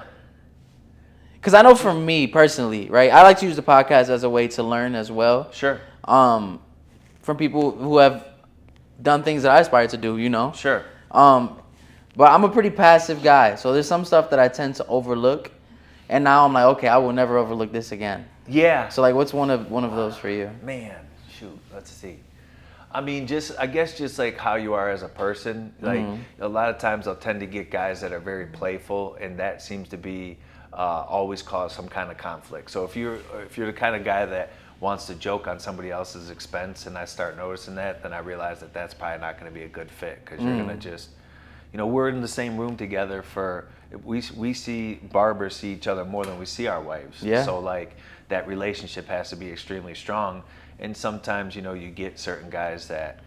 Because I know for me personally, right, I like to use the podcast as a way to learn as well. sure. From people who have done things that I aspire to do. Sure. But I'm a pretty passive guy, so there's some stuff that I tend to overlook, and now I'm like, okay, I will never overlook this again. Yeah. So like, what's one of those for you? Man, shoot, let's see. I mean, I guess just like how you are as a person. Like a lot of times I'll tend to get guys that are very playful, and that seems to be always cause some kind of conflict. So if you're the kind of guy that wants to joke on somebody else's expense, and I start noticing that, then I realize that that's probably not going to be a good fit, because you're going to just, we're in the same room together we see barbers see each other more than we see our wives. Yeah. So like that relationship has to be extremely strong. And sometimes, you get certain guys that,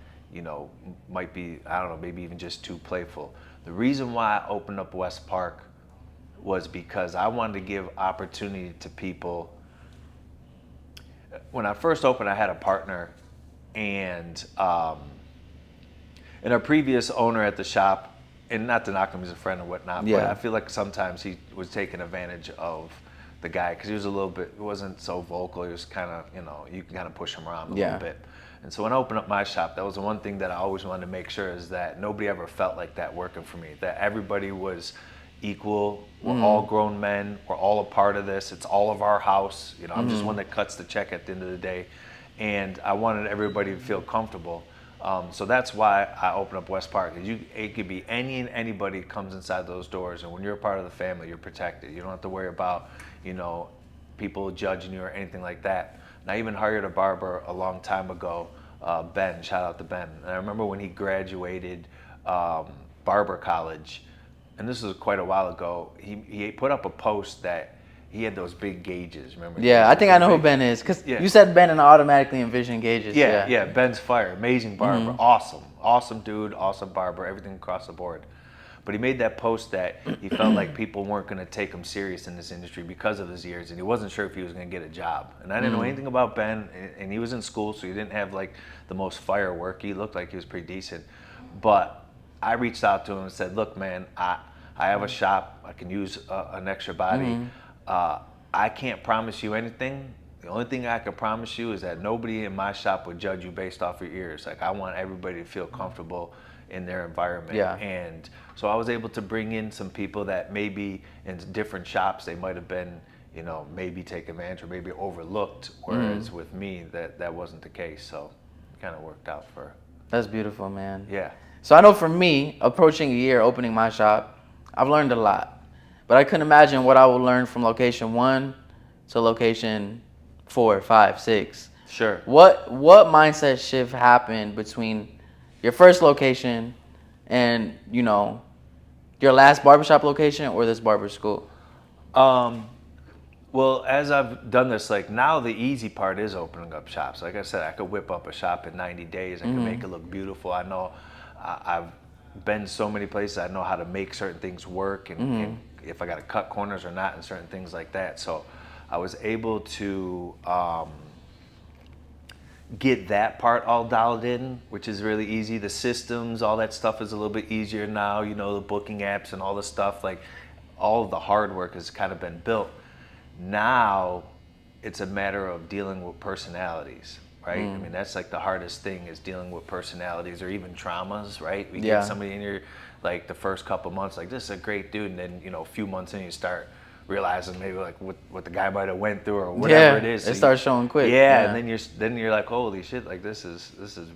might be, I don't know, maybe even just too playful. The reason why I opened up West Park was because I wanted to give opportunity to people. When I first opened, I had a partner, and our previous owner at the shop, and not to knock him, he's a friend or whatnot, but Yeah. I feel like sometimes he was taking advantage of the guy, because he was he wasn't so vocal. He was kind of, you can kind of push him around a little bit. And so when I opened up my shop, that was the one thing that I always wanted to make sure, is that nobody ever felt like that working for me, that everybody was equal. We're all grown men. We're all a part of this. It's all of our house. I'm just one that cuts the check at the end of the day. And I wanted everybody to feel comfortable. So that's why I opened up West Park. It could be anybody comes inside those doors, and when you're a part of the family, you're protected. You don't have to worry about, people judging you or anything like that. And I even hired a barber a long time ago, Ben. Shout out to Ben. And I remember when he graduated barber college, and this was quite a while ago. He put up a post that he had those big gauges. Remember? Yeah, I think I know who Ben is, because you said Ben and I automatically envision gauges. Yeah. Ben's fire. Amazing barber. Awesome dude. Awesome barber. Everything across the board. But he made that post that he felt like people weren't going to take him serious in this industry because of his years, and he wasn't sure if he was going to get a job. And I didn't know anything about Ben, and he was in school, so he didn't have like the most firework. He looked like he was pretty decent. But I reached out to him and said, look, man, I have a shop. I can use an extra body. I can't promise you anything. The only thing I can promise you is that nobody in my shop would judge you based off your ears. Like, I want everybody to feel comfortable in their environment. Yeah. And so I was able to bring in some people that maybe in different shops they might have been, maybe taken advantage or maybe overlooked. Whereas with me, that wasn't the case. So it kind of worked out for. That's beautiful, man. Yeah. So I know for me, approaching a year opening my shop, I've learned a lot. But I couldn't imagine what I would learn from location 1 to location 4, 5, 6. Sure. What mindset shift happened between your first location and, your last barbershop location or this barber school? Well, as I've done this, like now the easy part is opening up shops. Like I said, I could whip up a shop in 90 days. I can make it look beautiful. I know I've been so many places. I know how to make certain things work, and if I got to cut corners or not, and certain things like that. So I was able to get that part all dialed in, which is really easy. The systems, all that stuff is a little bit easier now. The booking apps and all the stuff, like all of the hard work has kind of been built. Now it's a matter of dealing with personalities, right? I mean, that's like the hardest thing, is dealing with personalities or even traumas, right? We get somebody in here, like the first couple months, like, this is a great dude, and then a few months in you start realizing maybe like what the guy might have went through or whatever it is. So it starts showing quick. Yeah, and then you're like, holy shit, like this is a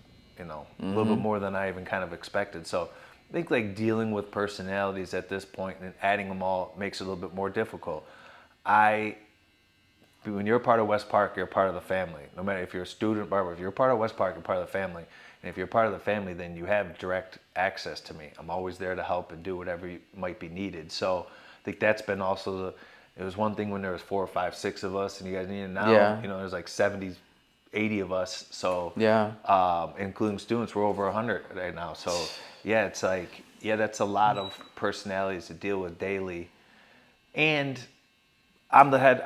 little bit more than I even kind of expected. So I think like dealing with personalities at this point and adding them all makes it a little bit more difficult. I when you're a part of West Park, you're a part of the family. No matter if you're a student barber, if you're a part of West Park, you're part of the family. And if you're part of the family, then you have direct access to me. I'm always there to help and do whatever might be needed. So I think that's been also it was one thing when there was 4 or 5, 6 of us, and you guys needed now. Yeah. You know, there's like 70, 80 of us. So Yeah. including students, we're over 100 right now. So yeah, it's like that's a lot of personalities to deal with daily. And I'm the head.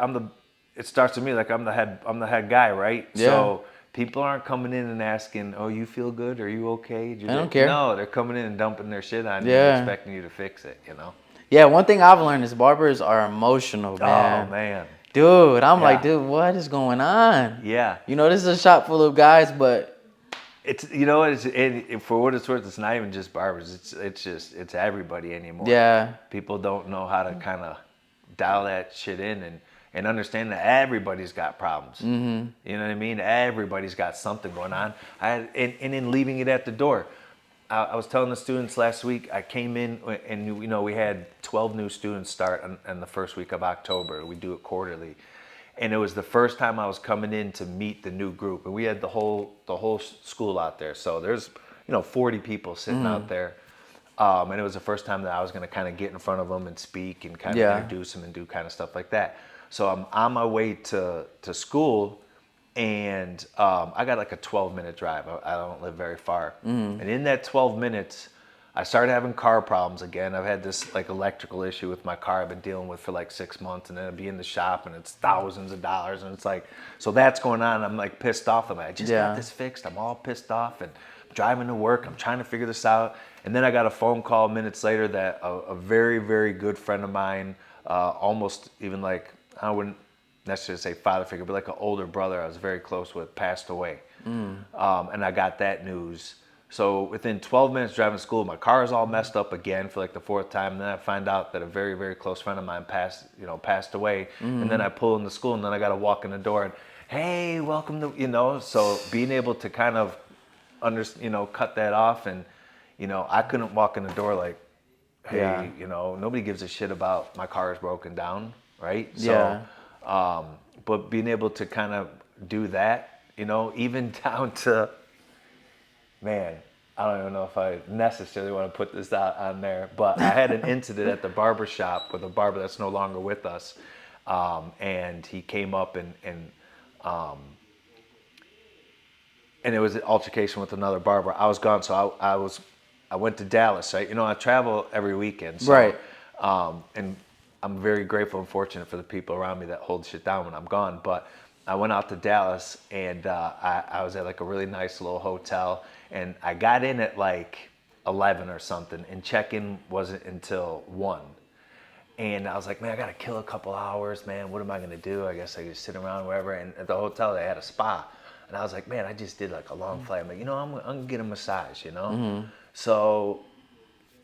It starts with me like I'm the head guy, right? Yeah. So people aren't coming in and asking, "Oh, you feel good? Are you okay? I don't care. No, they're coming in and dumping their shit on you, Yeah. and expecting you to fix it. You know? Yeah, one thing I've learned is barbers are emotional, man. Oh man. Dude, I'm like, Yeah. dude, what is going on? Yeah. You know, this is a shop full of guys, but It's for what it's worth, it's not even just barbers. It's everybody anymore. yeah, People don't know how to kind of dial that shit in and understand that everybody's got problems. Mm-hmm. You know what I mean? Everybody's got something going on. And in leaving it at the door, I was telling the students last week. I came in and we had 12 new students start in the first week of October. We do it quarterly. And it was the first time I was coming in to meet the new group, and we had the whole school out there. So there's 40 people sitting out there, and it was the first time that I was going to kind of get in front of them and speak and kind of introduce them and do kind of stuff like that. So I'm on my way to school, and I got like a 12-minute drive. I don't live very far, and in that 12 minutes, I started having car problems again. I've had this like electrical issue with my car I've been dealing with for like 6 months, and then I'd be in the shop and it's thousands of dollars, and it's like, so that's going on. I'm like pissed off. I just got this fixed. I'm all pissed off and driving to work. I'm trying to figure this out. And then I got a phone call minutes later that a very, very good friend of mine, almost even like, I wouldn't necessarily say father figure, but like an older brother I was very close with, passed away. And I got that news. So within 12 minutes driving to school, my car is all messed up again for like the 4th time. And then I find out that a very, very close friend of mine passed away. And then I pull into school, and then I got to walk in the door and, hey, welcome to, so being able to kind of cut that off. And, I couldn't walk in the door like, hey, nobody gives a shit about my car is broken down, right? So, but being able to kind of do that, even down to, man, I don't even know if I necessarily want to put this out on there, but I had an incident at the barber shop with a barber that's no longer with us, and he came up and it was an altercation with another barber. I was gone, so I went to Dallas, right? I travel every weekend, so, right. And I'm very grateful and fortunate for the people around me that hold shit down when I'm gone. But I went out to Dallas, and I was at like a really nice little hotel, and I got in at like 11 or something, and check-in wasn't until 1. And I was like, man, I got to kill a couple hours, man. What am I going to do? I guess I just sit around wherever. And at the hotel, they had a spa. And I was like, man, I just did like a long flight. I'm like, I'm going to get a massage, So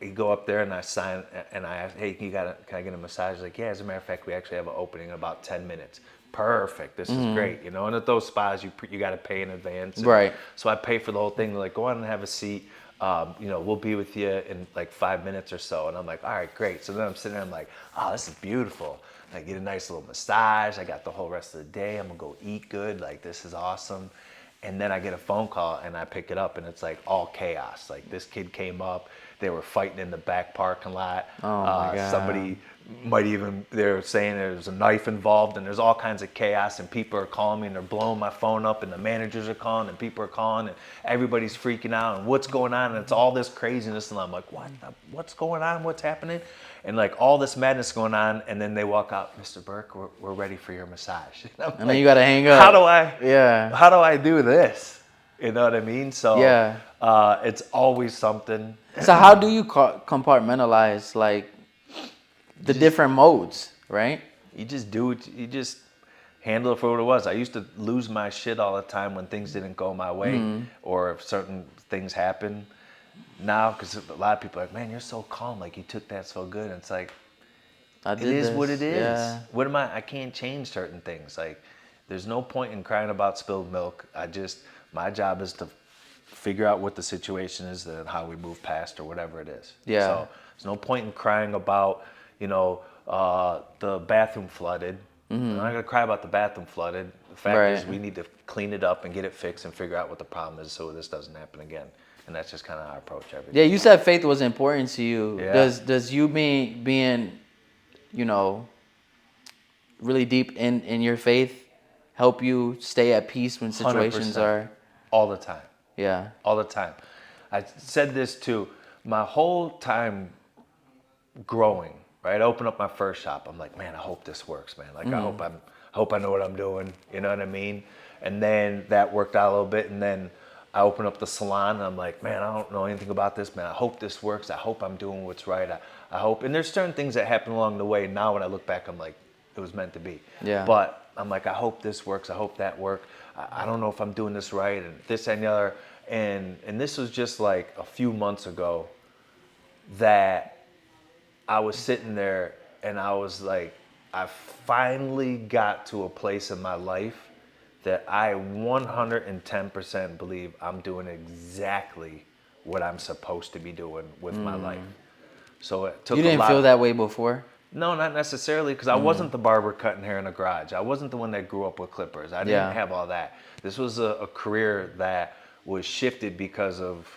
you go up there, and I sign, and I ask, hey, can I get a massage? He's like, yeah, as a matter of fact, we actually have an opening in about 10 minutes. Perfect. This is great, And at those spas, you got to pay in advance. Right. So I pay for the whole thing. They're like, go on and have a seat. We'll be with you in like 5 minutes or so. And I'm like, all right, great. So then I'm sitting there, I'm like, oh, this is beautiful. I get a nice little massage. I got the whole rest of the day. I'm gonna go eat good. Like, this is awesome. And then I get a phone call, and I pick it up, and it's like all chaos. Like, this kid came up. They were fighting in the back parking lot. Oh my God. Somebody they're saying there's a knife involved, and there's all kinds of chaos, and people are calling me, and they're blowing my phone up, and the managers are calling, and people are calling, and everybody's freaking out, and what's going on, and it's all this craziness, and I'm like, what's going on, what's happening? And like all this madness going on, and then they walk out, Mr. Burke, we're ready for your massage. And then you gotta hang up. How do I do this? You know what I mean? So it's always something. So how do you compartmentalize like the different modes, right? You just do it. You just handle it for what it was. I used to lose my shit all the time when things didn't go my way, or if certain things happen. Now, because a lot of people are like, man, you're so calm. Like, you took that so good. And it's like, it is what it is. Yeah. What am I can't change certain things. Like, there's no point in crying about spilled milk. My job is to figure out what the situation is and how we move past or whatever it is. Yeah. So there's no point in crying about, the bathroom flooded. I'm not gonna cry about the bathroom flooded. The fact Right. is, we need to clean it up and get it fixed and figure out what the problem is so this doesn't happen again. And that's just kind of how I approach everything. Yeah, you said faith was important to you. Yeah. Does you being, you know, really deep in your faith help you stay at peace when situations 100%. are? All the time. Yeah. All the time. I said this too. My whole time growing, right? I opened up my first shop. I'm like, man, I hope this works, man. Like, I hope I know what I'm doing. You know what I mean? And then that worked out a little bit. And then I opened up the salon and I'm like, man, I don't know anything about this, man. I hope this works. I hope I'm doing what's right. I hope. And there's certain things that happen along the way. Now when I look back, I'm like, it was meant to be. Yeah. But I'm like, I hope this works. I hope that works. I don't know if I'm doing this right and this and the other. And this was just like a few months ago that I was sitting there and I was like, I finally got to a place in my life that I 110% believe I'm doing exactly what I'm supposed to be doing with my life. So it took You didn't feel that way before? No, not necessarily, because I wasn't the barber cutting hair in a garage. I wasn't the one that grew up with clippers. I didn't have all that. This was a career that was shifted because of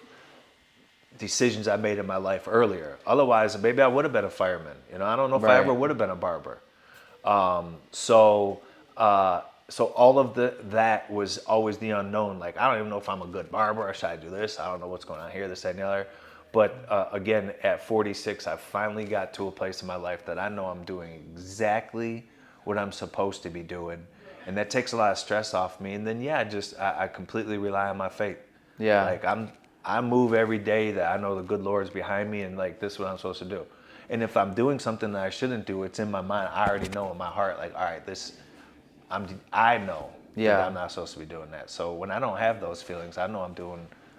decisions I made in my life earlier. Otherwise, maybe I would have been a fireman. You know, I don't know if I ever would have been a barber. So all of that was always the unknown. Like, I don't even know if I'm a good barber or should I do this? I don't know what's going on here, this, that, and the other. But again, at 46, I finally got to a place in my life that I know I'm doing exactly what I'm supposed to be doing. And that takes a lot of stress off me. And then, I completely rely on my faith. Yeah. Like, I move every day that I know the good Lord's behind me and like, this is what I'm supposed to do. And if I'm doing something that I shouldn't do, it's in my mind. I already know in my heart, like, all right, I know that I'm not supposed to be doing that. So when I don't have those feelings, I know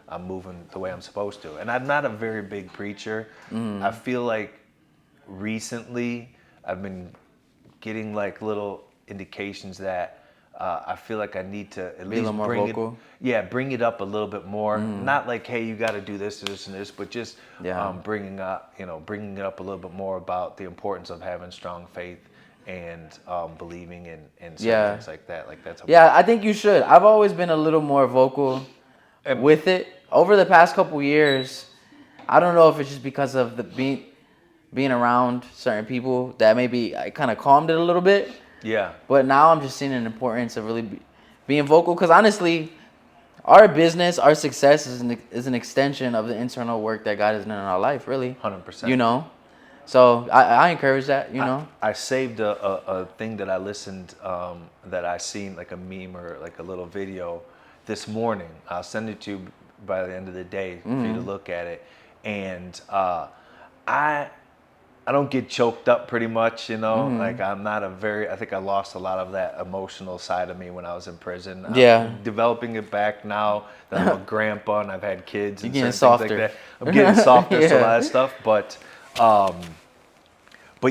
I'm moving the way I'm supposed to. And I'm not a very big preacher. I feel like recently I've been getting like little indications that I feel like I need to at least bring it up a little bit more. Not like, hey, you got to do this, this, and this, but just bringing it up a little bit more about the importance of having strong faith and believing in certain things like that. Like that's I think you should. I've always been a little more vocal with it over the past couple years. I don't know if it's just because of the being around certain people that maybe I kind of calmed it a little bit. Yeah. But now I'm just seeing an importance of really being vocal, because honestly, our business, our success is an extension of the internal work that God has done in our life, really. 100%. You know? So I encourage that, you know? I saved a thing that I listened, that I seen, like a meme or like a little video this morning. I'll send it to you by the end of the day for you to look at it. And I don't get choked up pretty much, you know? Like I think I lost a lot of that emotional side of me when I was in prison. I'm developing it back now that I'm a grandpa and I've had kids and getting certain things like that. I'm getting softer to a lot of stuff, but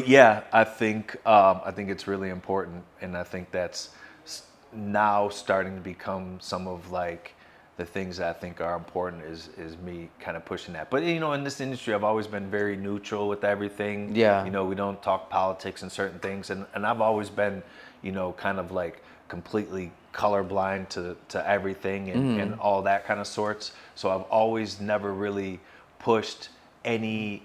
yeah, I think it's really important, and I think that's now starting to become some of like the things that I think are important is me kind of pushing that. But you know, in this industry, I've always been very neutral with everything. Yeah. You know, we don't talk politics and certain things, and I've always been, you know, kind of like completely colorblind to everything and all that kind of sorts. So I've always never really pushed anything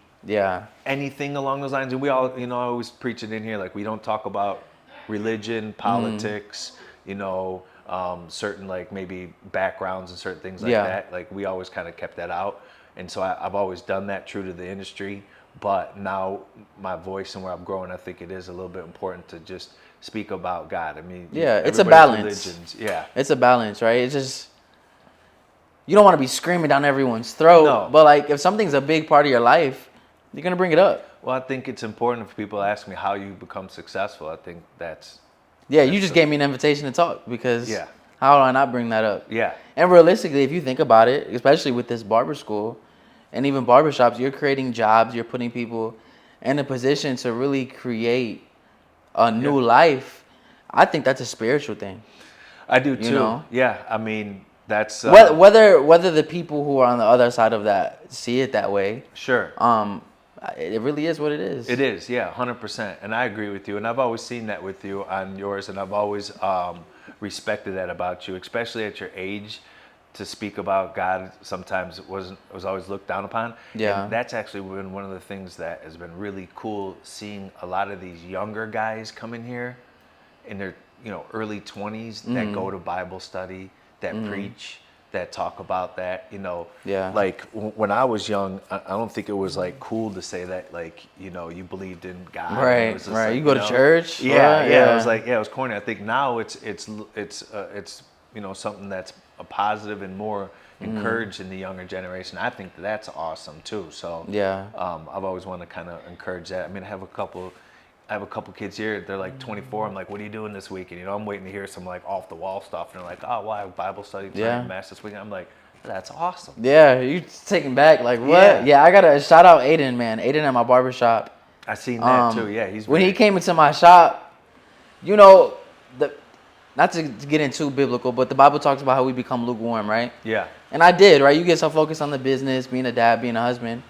along those lines. And we all, you know, I always preach it in here, like we don't talk about religion, politics, you know, certain like maybe backgrounds and certain things like that. Like we always kind of kept that out. And so I've always done that true to the industry. But now my voice and where I'm growing, I think it is a little bit important to just speak about God. I mean, it's a balance. Religions, it's a balance, right? It's just, you don't want to be screaming down everyone's throat. No. But like if something's a big part of your life, you're gonna bring it up. Well, I think it's important if people ask me how you become successful. I think that's you just gave me an invitation to talk, because how do I not bring that up? Yeah. And realistically, if you think about it, especially with this barber school and even barbershops, you're creating jobs, you're putting people in a position to really create a new life. I think that's a spiritual thing. I do too. You know? Yeah, I mean, that's whether the people who are on the other side of that see it that way. Sure. It really is what it is. It is, yeah, 100%. And I agree with you. And I've always seen that with you on yours. And I've always respected that about you, especially at your age. To speak about God sometimes was always looked down upon. Yeah. And that's actually been one of the things that has been really cool, seeing a lot of these younger guys come in here in their early 20s that go to Bible study, that preach, that talk about that. Yeah. Like when I was young, I don't think it was like cool to say that, like, you believed in God. Right, It was just right. like, You go to church. Yeah, Right, yeah. It was like, yeah, it was corny. I think now it's something that's a positive and more encouraged in the younger generation. I think that's awesome too. So Yeah. I've always wanted to kind of encourage that. I mean, I have a couple kids here. They're like 24. I'm like, what are you doing this weekend? I'm waiting to hear some like off the wall stuff. And they're like, oh, well, I have Bible study tonight, mass this weekend. I'm like, that's awesome. Yeah, you taking back like what? Yeah. Yeah, I gotta shout out Aiden, man. Aiden at my barbershop. I seen that too. Yeah, When he came into my shop, the not to get into biblical, but the Bible talks about how we become lukewarm, right? Yeah. And I did, right? You get so focused on the business, being a dad, being a husband,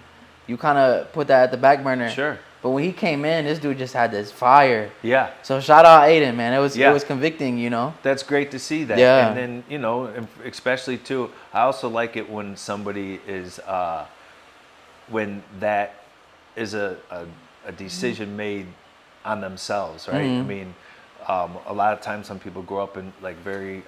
you kind of put that at the back burner. Sure. But when he came in, this dude just had this fire. Yeah. So shout out Aiden, man. It was convicting, That's great to see that. Yeah. And then, especially too, I also like it when somebody is, when that is a decision made on themselves, right? I mean, a lot of times some people grow up in like very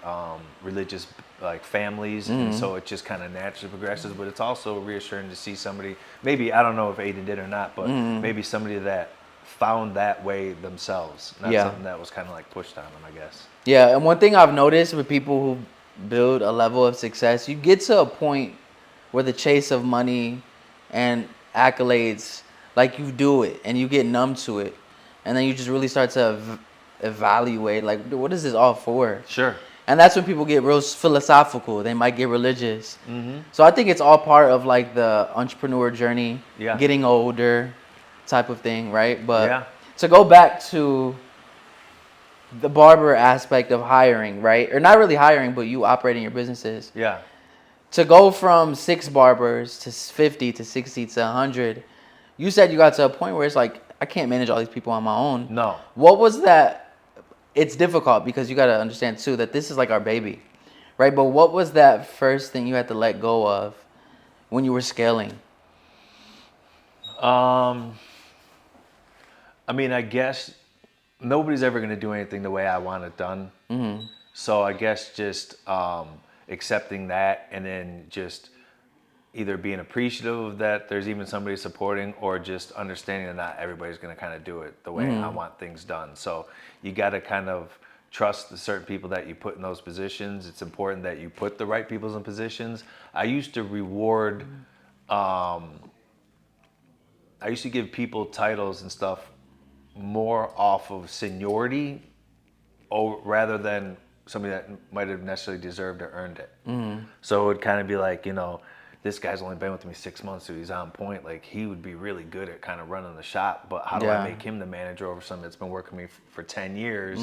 religious like families, and so it just kind of naturally progresses. But it's also reassuring to see somebody, maybe, I don't know if Aiden did or not, but maybe somebody that found that way themselves, not something that was kind of like pushed on them, I guess. Yeah, and one thing I've noticed with people who build a level of success, you get to a point where the chase of money and accolades, like, you do it and you get numb to it, and then you just really start to evaluate, like, what is this all for? Sure. And that's when people get real philosophical. They might get religious. So I think it's all part of like the entrepreneur journey, getting older type of thing, right? But to go back to the barber aspect of hiring, right? Or not really hiring, but you operating your businesses. Yeah. To go from 6 barbers to 50 to 60 to 100, you said you got to a point where it's like, I can't manage all these people on my own. No. What was that? It's difficult because you got to understand too that this is like our baby, right? But what was that first thing you had to let go of when you were scaling? I mean, I guess nobody's ever going to do anything the way I want it done. So I guess just accepting that, and then just either being appreciative that there's even somebody supporting, or just understanding that not everybody's going to kind of do it the way I want things done. So you got to kind of trust the certain people that you put in those positions. It's important that you put the right people in positions. I used to reward, I used to give people titles and stuff more off of seniority, rather than somebody that might have necessarily deserved or earned it. So it would kind of be like, this guy's only been with me 6 months, so he's on point. Like, he would be really good at kind of running the shop, but how do I make him the manager over somebody that's been working with me for 10 years?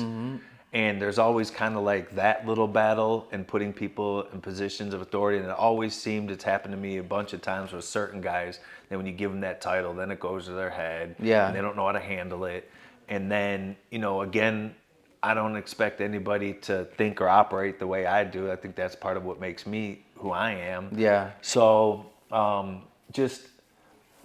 And there's always kind of like that little battle and putting people in positions of authority. And it always seemed, it's happened to me a bunch of times with certain guys, that when you give them that title, then it goes to their head. And they don't know how to handle it. And then, again, I don't expect anybody to think or operate the way I do. I think that's part of what makes me who I am. Yeah. So just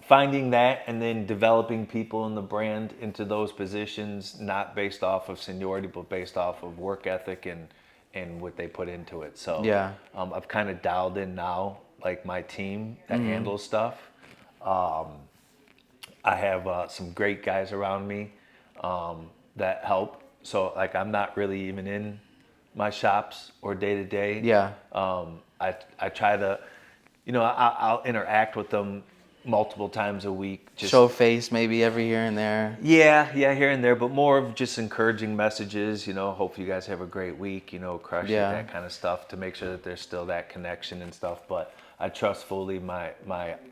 finding that, and then developing people in the brand into those positions, not based off of seniority, but based off of work ethic and what they put into it. So I've kind of dialed in now, like, my team that handles stuff. I have some great guys around me that help. So, like, I'm not really even in my shops or day to day. I try to, I'll interact with them multiple times a week. Just show face maybe every here and there. Yeah, here and there, but more of just encouraging messages. Hope you guys have a great week. Crush it, that kind of stuff, to make sure that there's still that connection and stuff. But I trust fully my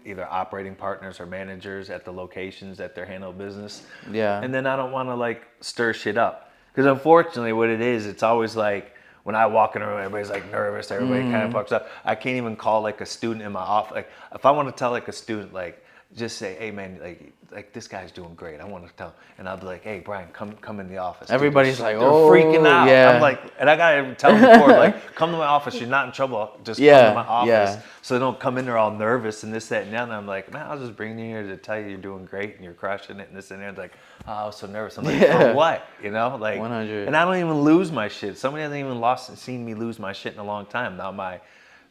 either operating partners or managers at the locations that they're handling business. And then I don't want to like stir shit up, because unfortunately, what it is, it's always like, when I walk in a room, everybody's like nervous. Everybody kind of pucks up. I can't even call like a student in my office. Like, if I want to tell like a student, like, just say, hey man, like this guy's doing great. I want to tell, and I'll be like, hey Brian, come in the office. Everybody's Dude, like, they're oh, freaking out. yeah. I'm like, and I gotta tell them before, like, come to my office. You're not in trouble. Just come to my office, yeah. so they don't come in there all nervous and this, that, and that. And I'm like, man, I was just bringing you here to tell you you're doing great and you're crushing it and this and that. It's like, oh, I was so nervous. I'm like, for what? You know, like, 100. And I don't even lose my shit. Somebody hasn't even seen me lose my shit in a long time. Now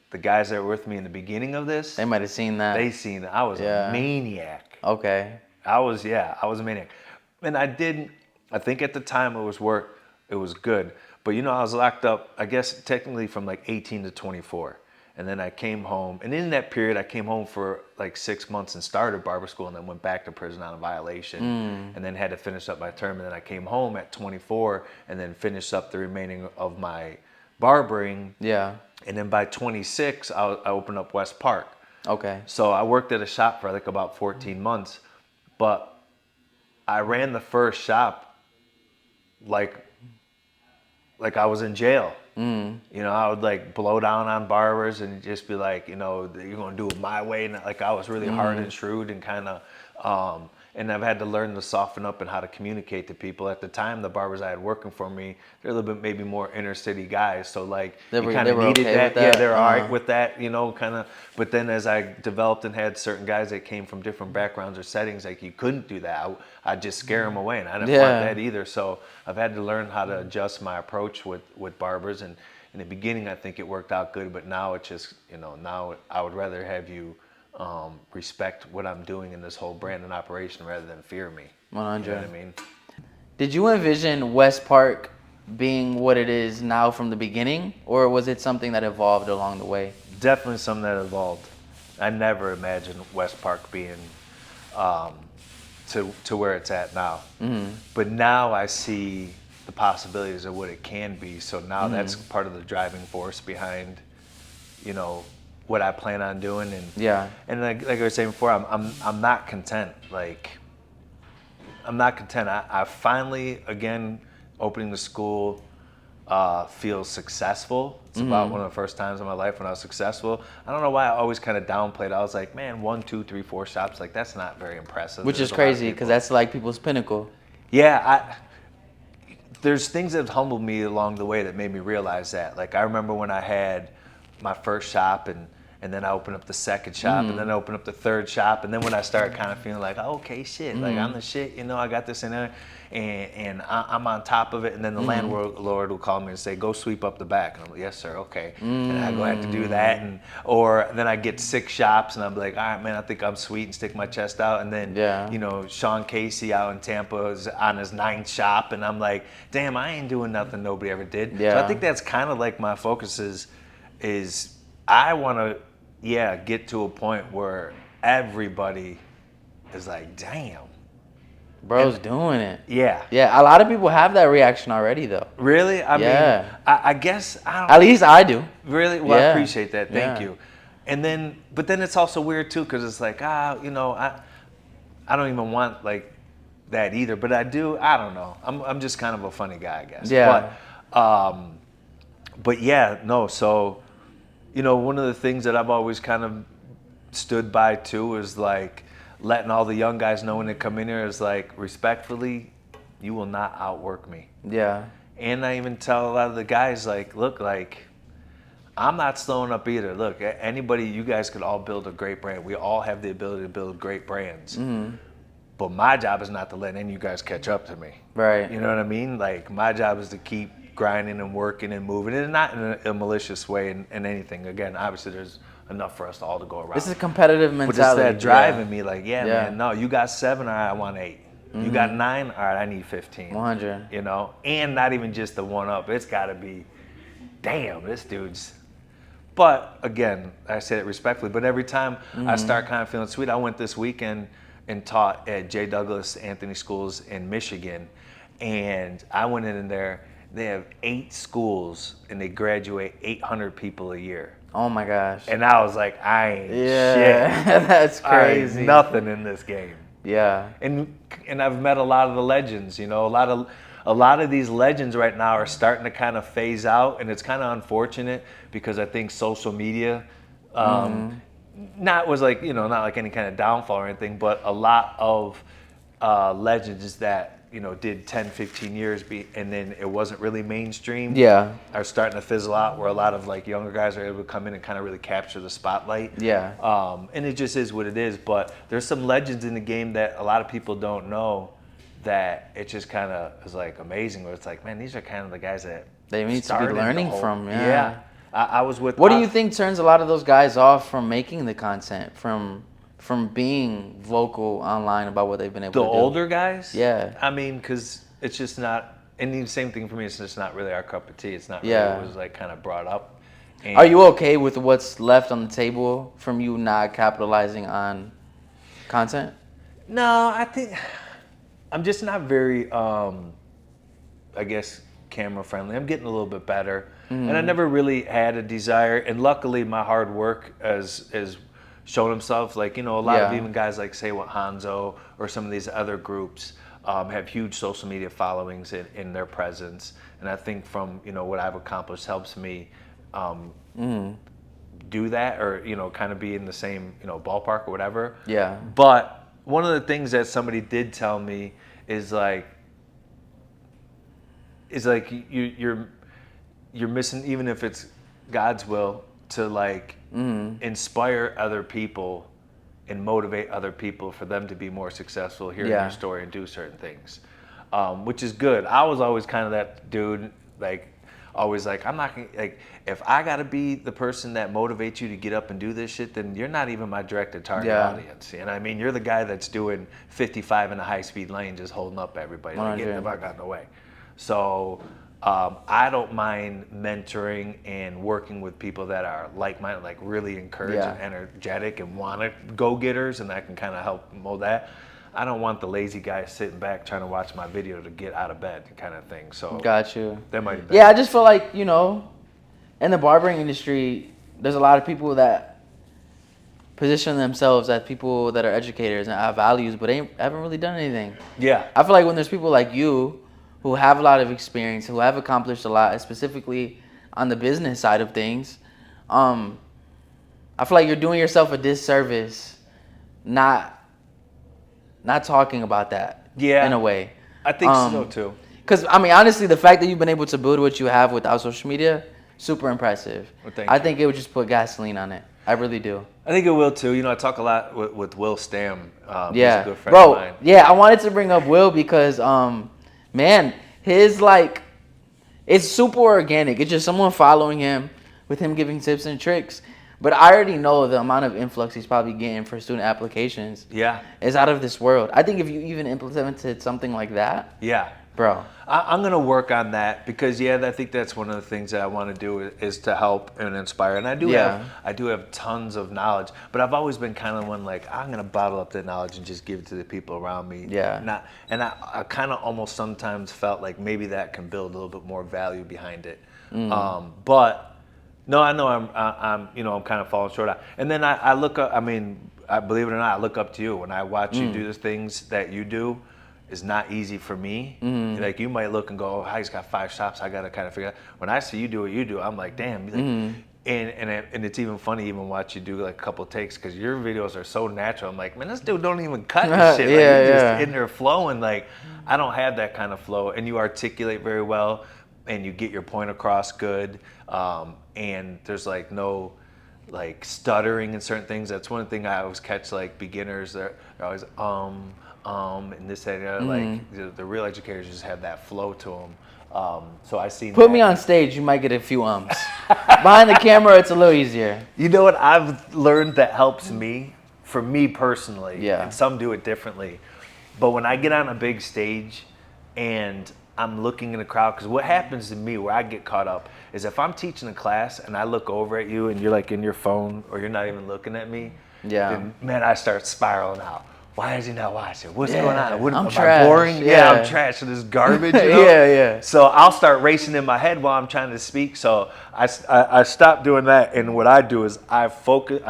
the guys that were with me in the beginning of this, They might have seen that. they seen that I was a maniac. Okay. I was a maniac. And I think at the time it was good. But you know, I was locked up, I guess technically from like 18 to 24. And then I came home. And in that period, I came home for like 6 months and started barber school and then went back to prison on a violation and then had to finish up my term. And then I came home at 24 and then finished up the remaining of my barbering. Yeah. And then by 26, I opened up West Park. Okay. So I worked at a shop for like about 14 months, but I ran the first shop like I was in jail. You know, I would like blow down on barbers and just be like, you know, you're gonna do it my way. And like I was really hard and shrewd and kind of, and I've had to learn to soften up and how to communicate to people. At the time, the barbers I had working for me, they're a little bit maybe more inner city guys. So like you kind of needed okay that. with Yeah, they're all right with that, you know, kind of. But then as I developed and had certain guys that came from different backgrounds or settings, like you couldn't do that. I'd just scare them away, and I didn't want that either. So I've had to learn how to adjust my approach with barbers. And in the beginning, I think it worked out good, but now it's just, you know, now I would rather have you respect what I'm doing in this whole brand and operation rather than fear me. 100. You know what I mean? Did you envision West Park being what it is now from the beginning, or was it something that evolved along the way? Definitely something that evolved. I never imagined West Park being to where it's at now. But now I see the possibilities of what it can be. So now that's part of the driving force behind, you know, what I plan on doing. And like I was saying before, I'm not content. Like I'm not content. I finally, again, opening the school feels successful. It's about one of the first times in my life when I was successful. I don't know why I always kind of downplayed. I was like, man, 1, 2, 3, 4 shops, like that's not very impressive. Which is crazy because that's like people's pinnacle. Yeah, there's things that have humbled me along the way that made me realize that. Like I remember when I had my first shop and then I opened up the second shop and then I opened up the third shop. And then when I started kind of feeling like, oh, okay, shit, like I'm the shit, you know, I got this in there and I'm on top of it. And then the landlord will call me and say, go sweep up the back. And I'm like, yes, sir, okay. And I go have to do that. Or then I get 6 shops and I'm like, all right, man, I think I'm sweet and stick my chest out. And then, you know, Sean Casey out in Tampa is on his 9th shop. And I'm like, damn, I ain't doing nothing nobody ever did. So I think that's kind of like my focus is I want to, get to a point where everybody is like, damn. Bro's doing it. Yeah. Yeah, a lot of people have that reaction already, though. Really? I mean, I guess I don't. At least I do. Really? Well, I appreciate that. Thank you. And then, but then it's also weird too, because it's like, you know, I don't even want like that either. But I do. I don't know. I'm just kind of a funny guy, I guess. Yeah. But yeah, no. So, you know, one of the things that I've always kind of stood by too is like letting all the young guys know when they come in here is like, respectfully, you will not outwork me. Yeah. And I even tell a lot of the guys, like, look, like, I'm not slowing up either. Look, anybody, you guys could all build a great brand. We all have the ability to build great brands. But my job is not to let any of you guys catch up to me. Right. You know what I mean? Like, my job is to keep grinding and working and moving, and not in a malicious way in anything. Again, obviously, there's enough for us all to go around. This is a competitive mentality. But it's that driving me, like, man, no, you got 7, all right, I want 8. You got 9, all right, I need 15. 100. You know, and not even just the one up. It's got to be, damn, this dude's. But again, I say it respectfully. But every time I start kind of feeling sweet, I went this weekend and taught at J. Douglas Anthony Schools in Michigan, and I went in there. They have 8 schools, and they graduate 800 people a year. Oh my gosh. And I was like, I ain't shit. That's crazy. I ain't nothing in this game. Yeah. And I've met a lot of the legends, you know, a lot of these legends right now are starting to kind of phase out, and it's kind of unfortunate because I think social media not was like, you know, not like any kind of downfall or anything, but a lot of legends that, you know, did 10, 15 years and then it wasn't really mainstream. Yeah. Are starting to fizzle out, where a lot of like younger guys are able to come in and kind of really capture the spotlight. Yeah. And it just is what it is. But there's some legends in the game that a lot of people don't know, that it just kind of is like amazing. Where it's like, man, these are kind of the guys that They need to be started learning from. Yeah. I was with. What do you think turns a lot of those guys off from making the content, from being vocal online about what they've been able to do? The older guys? Yeah. I mean, because it's just not, and the same thing for me, it's just not really our cup of tea. It's not really Yeah. what was like kind of brought up. And Are you okay with what's left on the table from you not capitalizing on content? No, I think I'm just not very, I guess, camera friendly. I'm getting a little bit better. And I never really had a desire. And luckily, my hard work has shown himself. Like, you know, a lot of even guys like, say, what Hanzo or some of these other groups have huge social media followings in their presence. And I think from, you know, what I've accomplished helps me do that, or, you know, kind of be in the same, you know, ballpark or whatever. Yeah. But one of the things that somebody did tell me is like you're missing, even if it's God's will, to like inspire other people and motivate other people for them to be more successful, hearing your story and do certain things, which is good. I was always kind of that dude, like always like, I'm not gonna, like, if I gotta be the person that motivates you to get up and do this shit, then you're not even my directed target audience. And I mean, you're the guy that's doing 55 in a high speed lane, just holding up everybody, like, getting the fuck out of the way. So I don't mind mentoring and working with people that are like-minded, like really encouraged and energetic and want to go-getters, and I can kind of help mold that. I don't want the lazy guy sitting back trying to watch my video to get out of bed kind of thing. So got you. That might be yeah, I just feel like, you know, in the barbering industry, there's a lot of people that position themselves as people that are educators and have values, but haven't really done anything. Yeah. I feel like when there's people like you who have a lot of experience, who have accomplished a lot, specifically on the business side of things, I feel like you're doing yourself a disservice not talking about that. Yeah. In a way. I think so too. Because, I mean, honestly, the fact that you've been able to build what you have without social media, super impressive. Well, thank I you. think it would just put gasoline on it. I really do. I think it will too. You know, I talk a lot with Will Stam. He's Yeah. a good friend Bro, of mine. yeah, I wanted to bring up Will because, man, his, like, it's super organic. It's just someone following him with him giving tips and tricks. But I already know the amount of influx he's probably getting for student applications. Yeah. Is out of this world. I think if you even implemented something like that, Yeah. bro. I'm going to work on that because, I think that's one of the things that I want to do is to help and inspire. And I do have tons of knowledge, but I've always been kind of one like, I'm going to bottle up the knowledge and just give it to the people around me. Yeah. I kind of almost sometimes felt like maybe that can build a little bit more value behind it. But no, I know I'm kind of falling short. And then I look up, I mean, I believe it or not, I look up to you. When I watch you do the things that you do, is not easy for me. Like, you might look and go, oh, he's got 5 shops, I got to kind of figure out. When I see you do what you do, I'm like, damn. Like, and it's even funny even watch you do like a couple of takes because your videos are so natural. I'm like, man, this dude don't even cut this shit. Like, he's just in there flowing. Like, I don't have that kind of flow. And you articulate very well and you get your point across good. And there's like no like stuttering in certain things. That's one thing I always catch, like beginners, they're always and this and that. Like the real educators just have that flow to them. So I see. Put me on stage, you might get a few ums. Behind the camera, it's a little easier. You know what I've learned that helps me, for me personally. Yeah. And some do it differently. But when I get on a big stage and I'm looking in the crowd, because what happens to me where I get caught up is if I'm teaching a class and I look over at you and you're like in your phone or you're not even looking at me, then man, I start spiraling out. Why is he not watching? What's going on? Am I boring? Yeah, I'm trash. So this garbage. You know? So I'll start racing in my head while I'm trying to speak. So I stop doing that, and what I do is I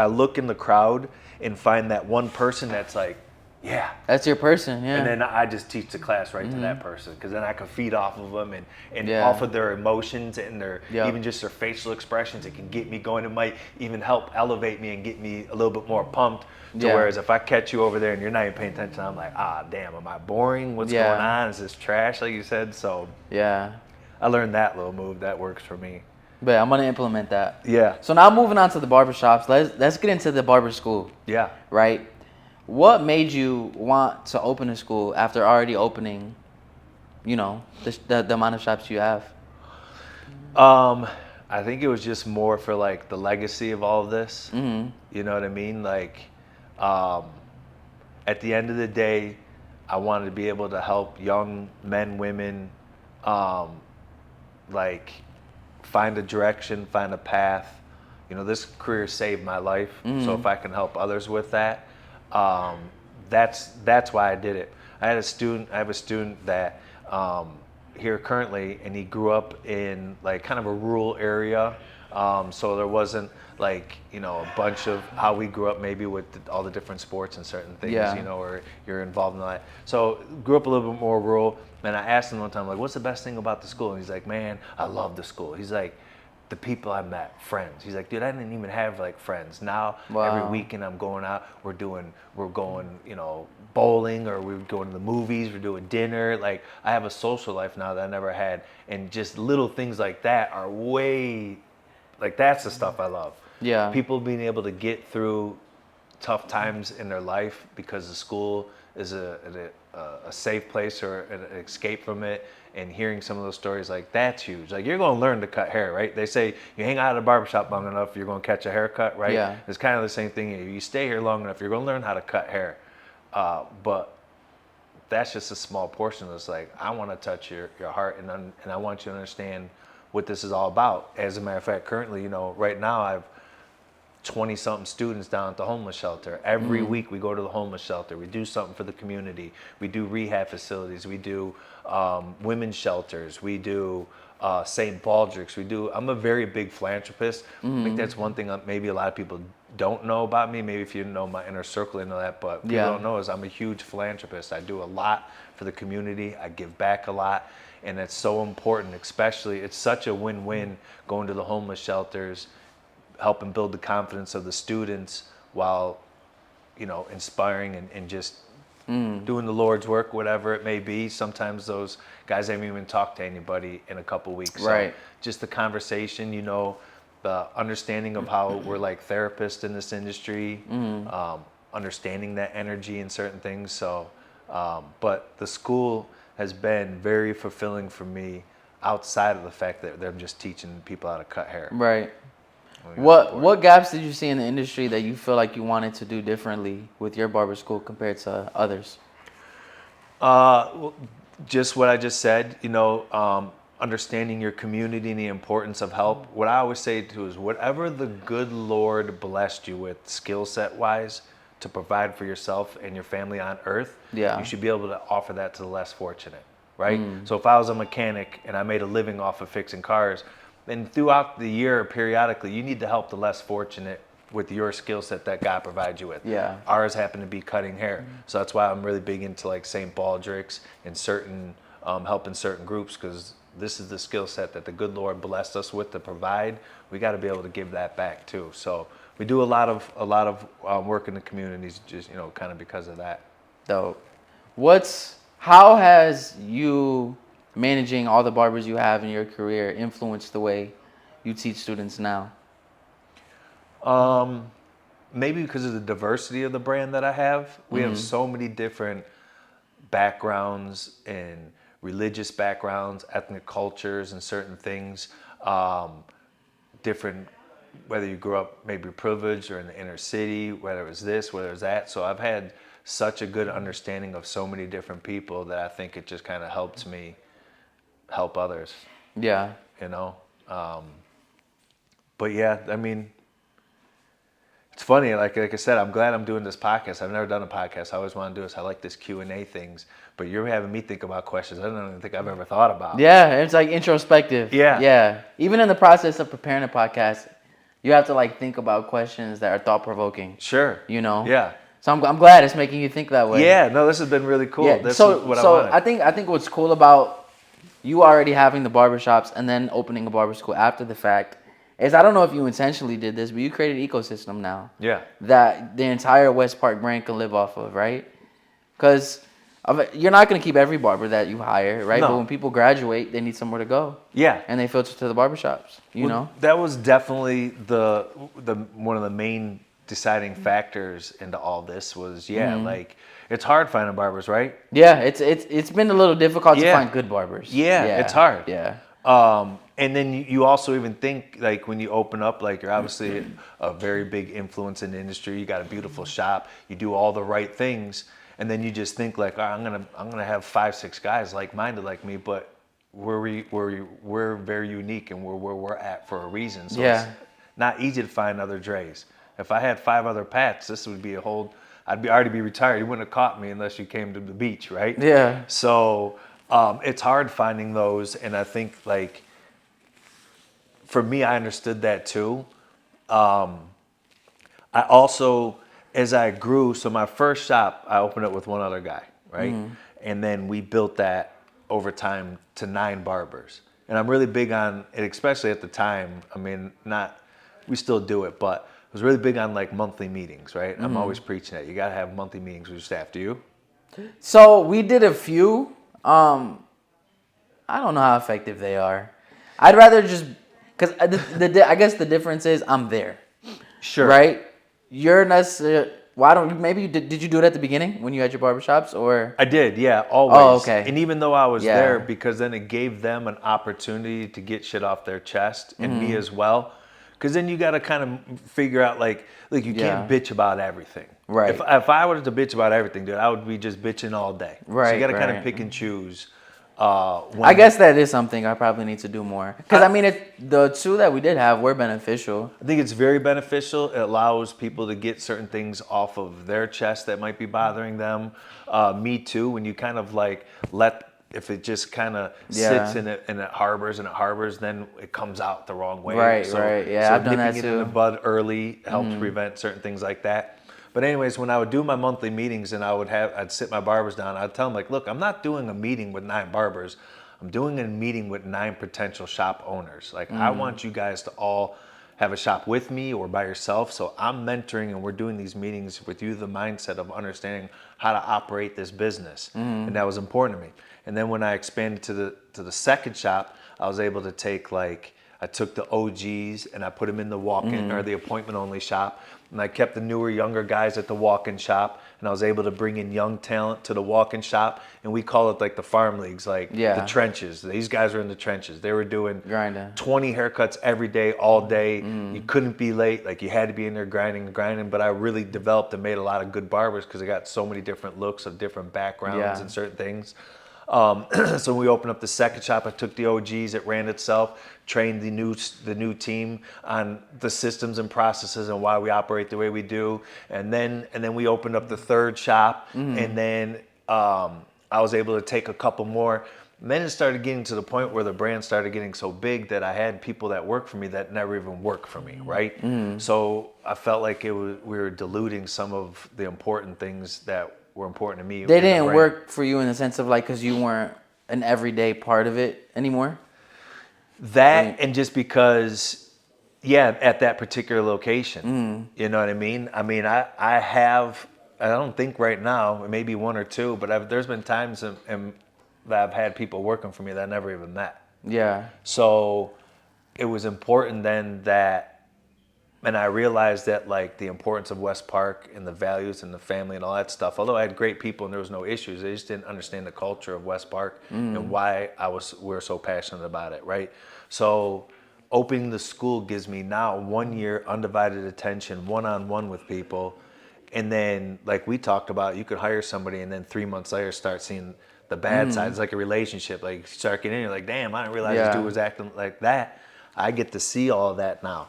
look in the crowd and find that one person that's like Yeah. That's your person, yeah. And then I just teach the class right to that person, because then I can feed off of them and Yeah. off of their emotions and their Yep. even just their facial expressions. It can get me going. It might even help elevate me and get me a little bit more pumped. To Yeah. whereas if I catch you over there and you're not even paying attention, I'm like, damn, am I boring? What's Yeah. going on? Is this trash, like you said? So Yeah. I learned that little move. That works for me. But I'm gonna implement that. Yeah. So now moving on to the barbershops, let's get into the barber school. Yeah. Right? What made you want to open a school after already opening, you know, the amount of shops you have? I think it was just more for like the legacy of all of this. Mm-hmm. You know what I mean? Like, at the end of the day, I wanted to be able to help young men, women, like find a direction, find a path. You know, this career saved my life. So if I can help others with that, that's why I did it. I have a student that here currently, and he grew up in like kind of a rural area. So there wasn't like, you know, a bunch of how we grew up maybe with all the different sports and certain things, Yeah. you know, or you're involved in that. So grew up a little bit more rural. And I asked him one time, like, what's the best thing about the school? And he's like, man, I love the school. He's like, the people I met, friends. He's like, dude, I didn't even have like friends. Now every Wow. weekend I'm going out. We're going, you know, bowling, or we're going to the movies. We're doing dinner. Like, I have a social life now that I never had, and just little things like that are way, like, that's the stuff I love. Yeah. People being able to get through tough times in their life because the school is a safe place or an escape from it, and hearing some of those stories, like, that's huge. Like, you're going to learn to cut hair, right? They say you hang out at a barbershop long enough, you're going to catch a haircut, right? Yeah. It's kind of the same thing. If you stay here long enough, you're going to learn how to cut hair. But that's just a small portion of this. Like, I want to touch your heart, and I want you to understand what this is all about. As a matter of fact, currently, you know, right now I've 20-something students down at the homeless shelter. Every week we go to the homeless shelter. We do something for the community. We do rehab facilities. We do women's shelters. We do St. Baldrick's. I'm a very big philanthropist. I think that's one thing that maybe a lot of people don't know about me. Maybe if you know my inner circle, you know that. But people don't know is I'm a huge philanthropist. I do a lot for the community. I give back a lot. And it's so important, especially, it's such a win-win going to the homeless shelters, helping build the confidence of the students while, you know, inspiring and just doing the Lord's work, whatever it may be. Sometimes those guys haven't even talked to anybody in a couple weeks. Right. So just the conversation, you know, the understanding of how we're like therapists in this industry, understanding that energy in certain things. So, but the school has been very fulfilling for me outside of the fact that they're just teaching people how to cut hair. Right. What gaps did you see in the industry that you feel like you wanted to do differently with your barber school compared to others? Well, just what I just said, you know, understanding your community and the importance of help. What I always say too is whatever the good Lord blessed you with skill set wise to provide for yourself and your family on earth, Yeah. you should be able to offer that to the less fortunate, right? So if I was a mechanic and I made a living off of fixing cars, then throughout the year, periodically, you need to help the less fortunate with your skill set that God provides you with. Yeah. Ours happen to be cutting hair. So that's why I'm really big into like St. Baldrick's and certain, helping certain groups, because this is the skill set that the good Lord blessed us with to provide. We got to be able to give that back too. So we do a lot of work in the communities, just, you know, kind of because of that. Dope. How has you managing all the barbers you have in your career influenced the way you teach students now? Maybe because of the diversity of the brand that I have. We have so many different backgrounds and religious backgrounds, ethnic cultures and certain things. Different, whether you grew up maybe privileged or in the inner city, whether it was this, whether it was that. So I've had such a good understanding of so many different people that I think it just kind of helped me help others, Yeah. you know? But yeah, I mean, it's funny, like I said, I'm glad I'm doing this podcast. I've never done a podcast. I always want to do this. I like this Q&A things, but you're having me think about questions I don't even think I've ever thought about. Yeah, it's like introspective. Yeah. Yeah. Even in the process of preparing a podcast, you have to like think about questions that are thought-provoking. Sure. You know? Yeah. So I'm glad it's making you think that way. Yeah, no, this has been really cool. Yeah. This So is what I wanted. I think what's cool about you already having the barbershops and then opening a barber school after the fact is, I don't know if you intentionally did this, but you created an ecosystem now. Yeah. That the entire West Park brand can live off of, right? Because you're not going to keep every barber that you hire, right? No. But when people graduate, they need somewhere to go. Yeah. And they filter to the barbershops, you know? That was definitely the one of the main deciding factors into all this was, like, it's hard finding barbers, right? Yeah, it's been a little difficult to find good barbers. Yeah, it's hard. Yeah. And then you also even think, like, when you open up, like, you're obviously a very big influence in the industry. You got a beautiful shop. You do all the right things, and then you just think, like, all right, I'm gonna have 5-6 guys like-minded like me, but we're very unique and we're where we're at for a reason. So it's not easy to find other Dre's. If I had 5 other Pats, this would be I'd already be retired. You wouldn't have caught me unless you came to the beach, right? Yeah. So it's hard finding those, and I think, like, for me, I understood that too. I also, as I grew, so my first shop, I opened it with one other guy, right? And then we built that over time to 9 barbers. And I'm really big on it, especially at the time. I mean, we still do it, but I was really big on, like, monthly meetings, right? I'm always preaching that. You got to have monthly meetings with your staff. Do you? So we did a few. I don't know how effective they are. I'd rather just, because I guess the difference is I'm there. Sure. Right? You're necessarily, why don't you, maybe you did you do it at the beginning when you had your barbershops, or? I did, yeah, always. Oh, okay. And even though I was there, because then it gave them an opportunity to get shit off their chest, and me as well. Because then you got to kind of figure out, like you can't bitch about everything. Right. If I wanted to bitch about everything, dude, I would be just bitching all day. Right. So you got to kind of pick and choose. I guess that is something I probably need to do more. Because, I mean, the 2 that we did have were beneficial. I think it's very beneficial. It allows people to get certain things off of their chest that might be bothering them. Me too, when you kind of, like, if it just kind of sits and it harbors, then it comes out the wrong way. Right, right. Yeah, so I've done that nipping it too. in the bud early helps prevent certain things like that. But anyways, when I would do my monthly meetings and I'd sit my barbers down, I'd tell them, like, look, I'm not doing a meeting with 9 barbers. I'm doing a meeting with 9 potential shop owners. Like, I want you guys to all have a shop with me or by yourself. So I'm mentoring and we're doing these meetings with you, the mindset of understanding how to operate this business. And that was important to me. And then when I expanded to the second shop, I was able to take, like, I took the OGs and I put them in the walk-in or the appointment-only shop. And I kept the newer, younger guys at the walk-in shop. And I was able to bring in young talent to the walk-in shop. And we call it, like, the farm leagues, like the trenches. These guys were in the trenches. They were doing Grinding. 20 haircuts every day, all day. You couldn't be late. Like, you had to be in there grinding. But I really developed and made a lot of good barbers because I got so many different looks of different backgrounds and certain things. So when we opened up the second shop, I took the OGs, it ran itself, trained the new team on the systems and processes and why we operate the way we do. And then we opened up the third shop, and then I was able to take a couple more. And then it started getting to the point where the brand started getting so big that I had people that worked for me that never even worked for me, right? So I felt like we were diluting some of the important things that were important to me. They didn't work for you in the sense of, like, because you weren't an everyday part of it anymore? That, and just because, at that particular location, you know what I mean? I mean, I don't think right now, maybe 1 or 2, but there's been times that I've had people working for me that I never even met. Yeah. So it was important then and I realized that, like, the importance of West Park and the values and the family and all that stuff, although I had great people and there was no issues, they just didn't understand the culture of West Park and why we were so passionate about it, right? So opening the school gives me now 1 year undivided attention, one-on-one with people. And then, like we talked about, you could hire somebody and then 3 months later start seeing the bad side. It's like a relationship. Like, you start getting in, you're like, damn, I didn't realize this dude was acting like that. I get to see all of that now.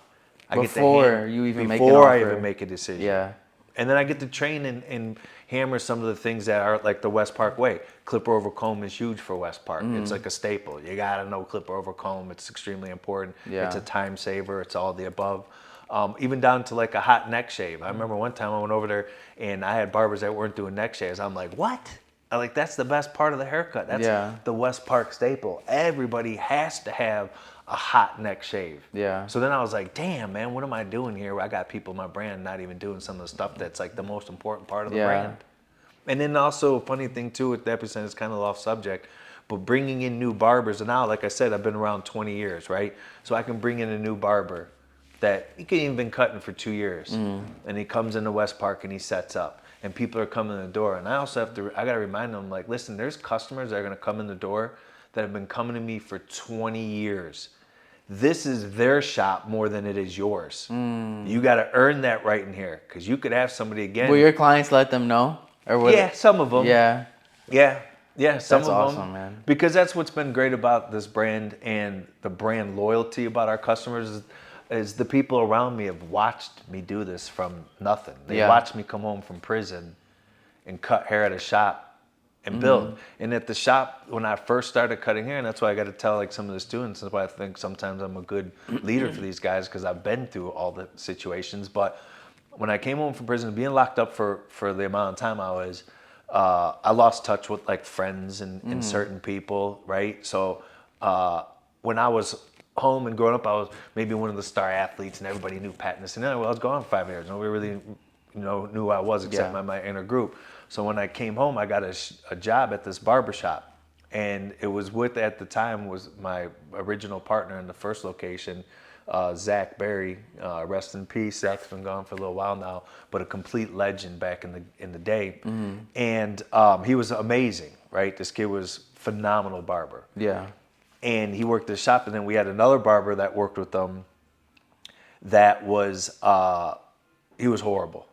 Before you even make an Before I offer. even make a decision. Yeah. And then I get to train and hammer some of the things that are like the West Park way. Clipper over comb is huge for West Park. It's like a staple. You got to know clipper over comb. It's extremely important. Yeah. It's a time saver. It's all the above. even down to like a hot neck shave. I remember one time I went over there and I had barbers that weren't doing neck shaves. I'm like, what? I'm like, that's the best part of the haircut. That's the West Park staple. Everybody has to have a hot neck shave. Yeah. So then I was like, damn, man, what am I doing here? I got people in my brand not even doing some of the stuff that's like the most important part of the brand. And then also, a funny thing too with that percent is kind of off subject, but bringing in new barbers. And now, like I said, I've been around 20 years, right? So I can bring in a new barber that he could even been cutting for 2 years, and he comes into West Park and he sets up, and people are coming in the door. And I also I got to remind them, like, listen, there's customers that are going to come in the door that have been coming to me for 20 years. This is their shop more than it is yours. You got to earn that right in here, because you could have somebody again. Will your clients let them know? Yeah, some of them. Yeah. Yeah, some That's of awesome, them. man. Because that's what's been great about this brand and the brand loyalty about our customers is the people around me have watched me do this from nothing. They watched me come home from prison and cut hair at a shop and build. And at the shop, when I first started cutting hair, and that's why I got to tell like some of the students, that's why I think sometimes I'm a good leader for these guys, because I've been through all the situations. But when I came home from prison, being locked up for the amount of time I was, I lost touch with like friends and certain people, right? So when I was home and growing up, I was maybe one of the star athletes, and everybody knew Pat. And I was gone for 5 years. Nobody really, knew who I was except my inner group. So when I came home, I got a job at this barbershop, and it was with, at the time, was my original partner in the first location, Zach Berry, rest in peace. Zach's been gone for a little while now, but a complete legend back in the day. And he was amazing, right? This kid was phenomenal barber. Yeah. And he worked at the shop, and then we had another barber that worked with them that was, he was horrible,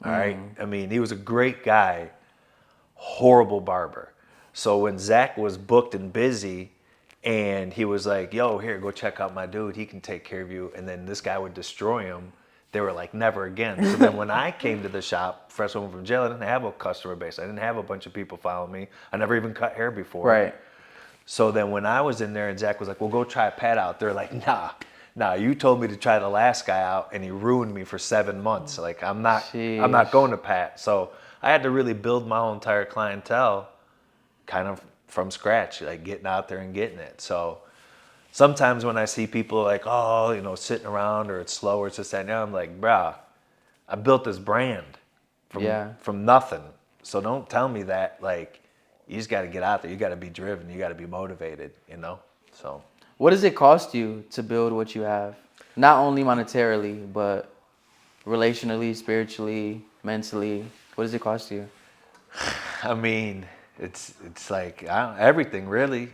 all right? I mean, he was a great guy, horrible barber. So when Zach was booked and busy, and he was like, yo, here, go check out my dude. He can take care of you. And then this guy would destroy him. They were like, never again. So then when I came to the shop, fresh home from jail, I didn't have a customer base. I didn't have a bunch of people following me. I never even cut hair before. Right. So then when I was in there and Zach was like, well, go try Pat out. They're like, nah, you told me to try the last guy out, and he ruined me for 7 months. Like, I'm not going to Pat. So I had to really build my whole entire clientele kind of from scratch, like getting out there and getting it. So sometimes when I see people like, oh, sitting around, or it's slow, or it's just that, now I'm like, bruh, I built this brand from nothing. So don't tell me that, like, you just got to get out there. You got to be driven. You got to be motivated, So what does it cost you to build what you have? Not only monetarily, but relationally, spiritually, mentally. What does it cost you? I mean, it's like everything, really,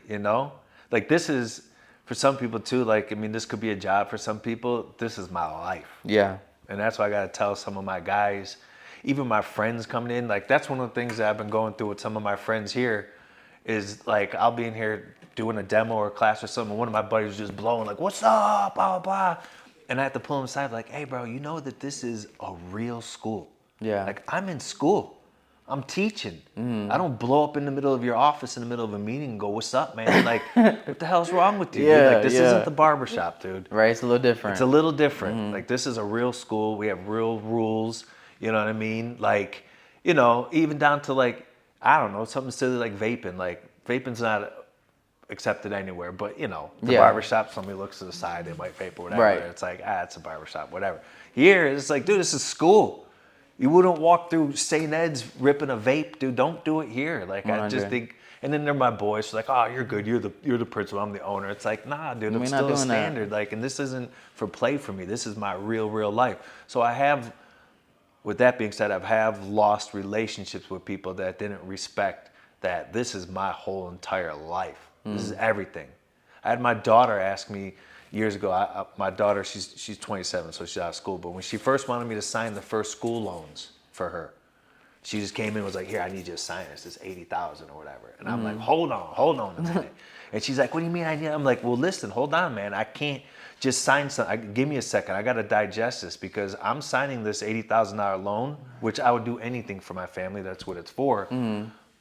Like, this is, for some people too, like, I mean, this could be a job for some people. This is my life. Yeah. And that's why I got to tell some of my guys, even my friends coming in, like, that's one of the things that I've been going through with some of my friends here is, like, I'll be in here doing a demo or a class or something, and one of my buddies just blowing, like, what's up, blah, blah, blah. And I have to pull him aside, like, hey, bro, you know that this is a real school. Yeah. Like, I'm in school. I'm teaching. I don't blow up in the middle of your office in the middle of a meeting and go, what's up, man? Like, what the hell's wrong with you? Yeah, dude? Like, this isn't the barbershop, dude. Right, it's a little different. It's a little different. Like, this is a real school. We have real rules. You know what I mean? Like, even down to, like, I don't know, something silly like vaping. Like, vaping's not accepted anywhere. But, the barbershop, somebody looks to the side, they might vape or whatever. Right. It's like, it's a barbershop, whatever. Here, it's like, dude, this is school. You wouldn't walk through St. Ed's ripping a vape, dude. Don't do it here. Like, 100. I just think, and then they're my boys. So like, oh, you're good. You're the principal. I'm the owner. It's like, nah, dude. I'm still a standard. Like, and this isn't for play for me. This is my real life. So I have, with that being said, I have lost relationships with people that didn't respect that this is my whole entire life. This is everything. I had my daughter ask me years ago, my daughter, she's 27, so she's out of school. But when she first wanted me to sign the first school loans for her, she just came in and was like, here, I need you to sign this. It's $80,000 or whatever. And I'm like, hold on a minute. And she's like, what do you mean I need? I'm like, well, listen, hold on, man. I can't just sign something. Give me a second. I got to digest this, because I'm signing this $80,000 loan, which I would do anything for my family. That's what it's for.